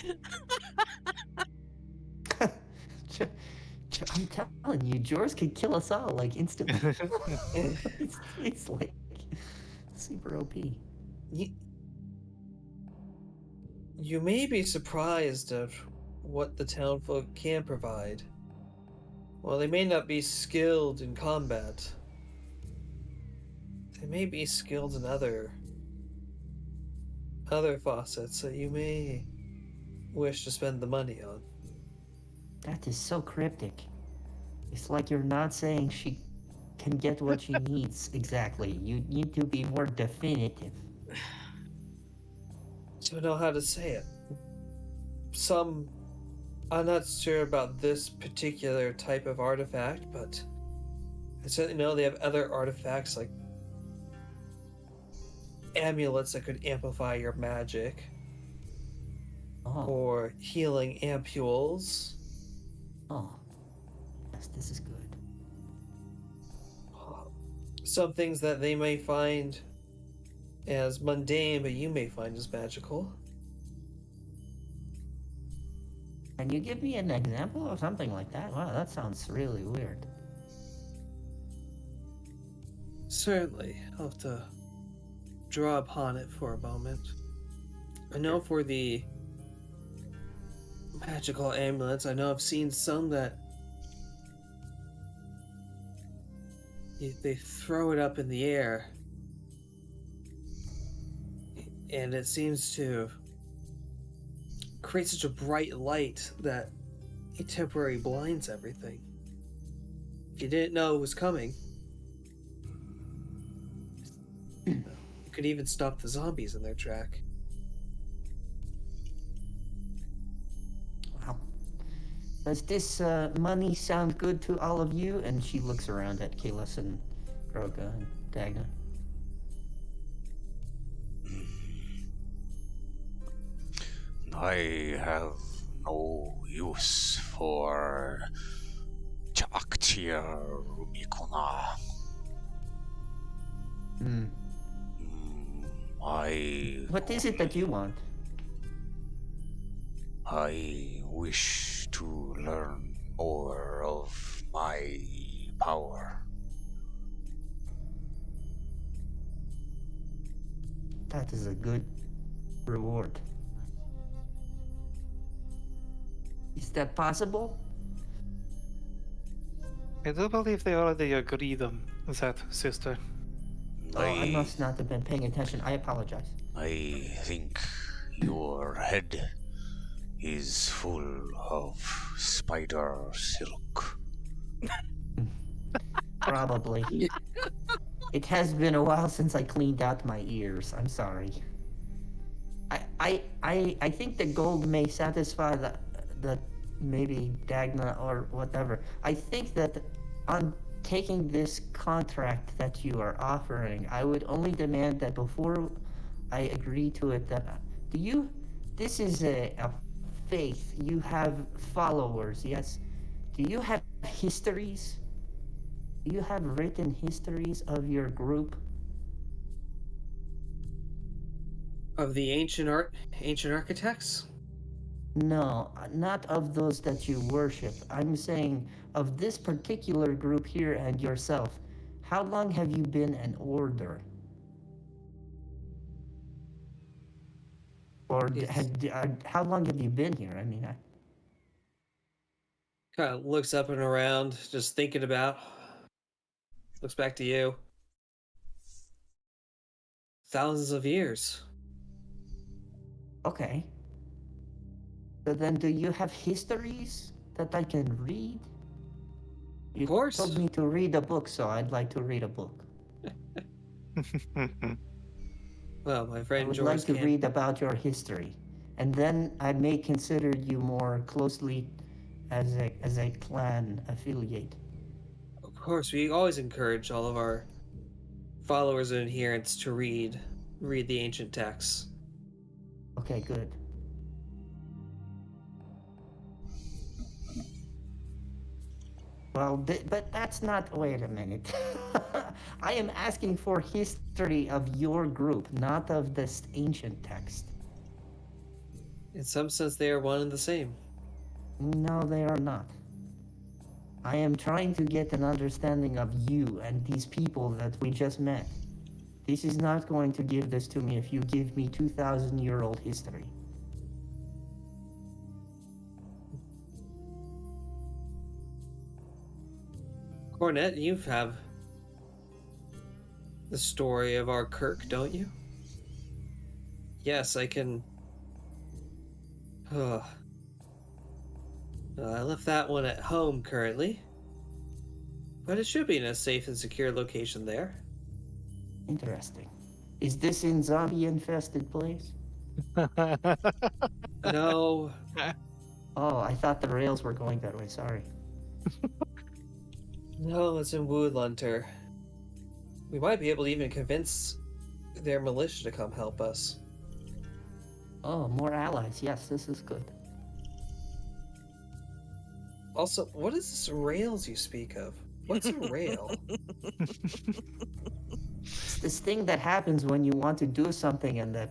I'm telling you, Jors could kill us all, like, instantly. it's like super OP. You may be surprised at what the townfolk can provide. While they may not be skilled in combat, they may be skilled in other facets that you may wish to spend the money on. That is so cryptic. It's like you're not saying she can get what she needs exactly. You need to be more definitive. Don't know how to say it. I'm not sure about this particular type of artifact, but I certainly know they have other artifacts like amulets that could amplify your magic, or healing ampules. Oh, yes, this is good. Some things that they may find as mundane, but you may find as magical. Can you give me an example of something like that? Wow, that sounds really weird. Certainly. I'll have to draw upon it for a moment. I know for the magical amulets, I know I've seen some that they throw it up in the air, and it seems to create such a bright light that It temporarily blinds everything. If you didn't know it was coming, you could even stop the zombies in their track. Wow. Does this money sound good to all of you? And she looks around at Kalis and Groga and Dagna. I have no use for Chaktir Rumikuna. Hmm. What is it that you want? I wish to learn more of my power. That is a good reward. Is that possible? I do believe they already agreed on that, sister. Oh, I must not have been paying attention. I apologize. I think your head is full of spider silk. Probably. It has been a while since I cleaned out my ears. I'm sorry. I think the gold may satisfy the maybe Dagna or whatever. I think that on taking this contract that you are offering, I would only demand that before I agree to it that this is a faith. You have followers, yes? Do you have histories? Do you have written histories of your group? Of the ancient architects? No, not of those that you worship. I'm saying of this particular group here and yourself. How long have you been an order? Or how long have you been here? I mean, Kind of looks up and around, just thinking about. Looks back to you. Thousands of years. okay. So then, do you have histories that I can read? You Of course. told me to read a book, so I'd like to read a book. Well, my I friend would George like to can't. read about your history, and then I may consider you more closely as a clan affiliate. Of course, we always encourage all of our followers and adherents to read the ancient texts. Okay, good. Well, but that's not. Wait a minute. I am asking for history of your group, not of this ancient text. In some sense, they are one and the same. No, they are not. I am trying to get an understanding of you and these people that we just met. This is not going to give this to me if you give me 2,000-year-old history. Cornet, you have the story of our Kirk, don't you? Yes, I can. I left that one at home currently, but it should be in a safe and secure location there. Interesting. Is this in zombie-infested place? No, Oh, I thought the rails were going that way. Sorry. no, it's in Woodlunter. We might be able to even convince their militia to come help us. Oh, more allies. Yes, this is good. Also, what is this rails you speak of? What's a rail? It's this thing that happens when you want to do something and the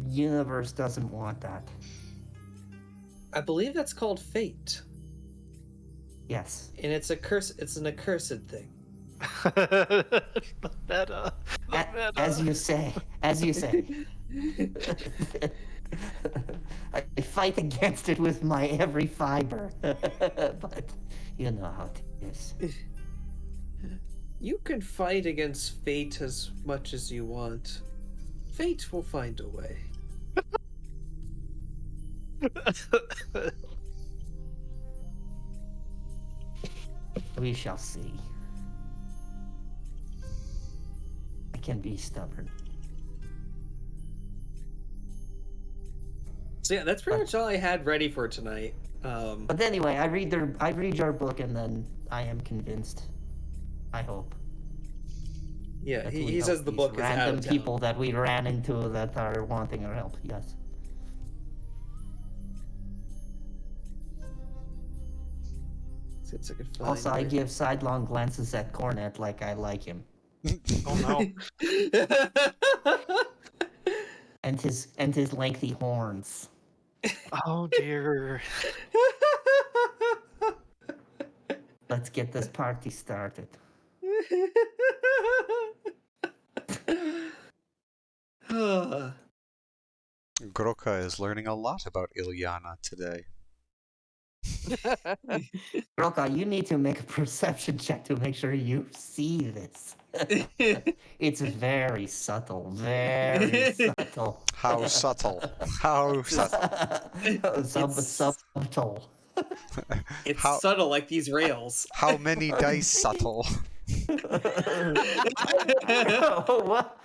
universe doesn't want that. I believe that's called fate, Yes. and it's an accursed thing. Better. As you say. As you say. I fight against it with my every fiber. But you know how it is. You can fight against fate as much as you want. Fate will find a way. We shall see. I can be stubborn. So yeah, that's pretty much all I had ready for tonight. But anyway, I read your book, and then I am convinced. I hope. Yeah, that he we help says the these book is out random of town. people that we ran into that are wanting our help. Yes. Since I could find Also, I it. give sidelong glances at Cornet like I like him, Oh no. and his lengthy horns. Oh dear. Let's get this party started. Groka is learning a lot about Ilyana today. Roka, you need to make a perception check to make sure you see this. It's very subtle, very subtle. How subtle. How subtle. Subtle. It's How- subtle like these rails. How many dice subtle? what?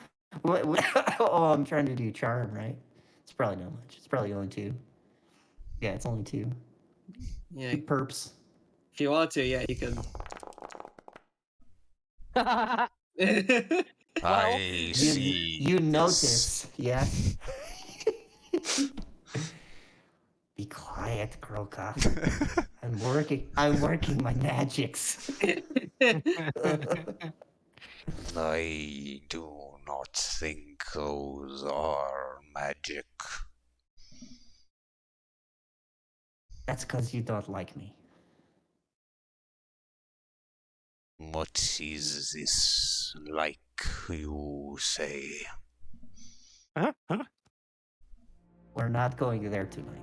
Oh, I'm trying to do charm, right? It's probably not much. It's probably only 2. Yeah, it's only 2. Yeah, 2 perps. if you want to, yeah, you can. I see. You notice, yeah? Be quiet, Groka. I'm working my magics. I do not think those are magic. That's because you don't like me. What is this like you say? Huh? We're not going there tonight.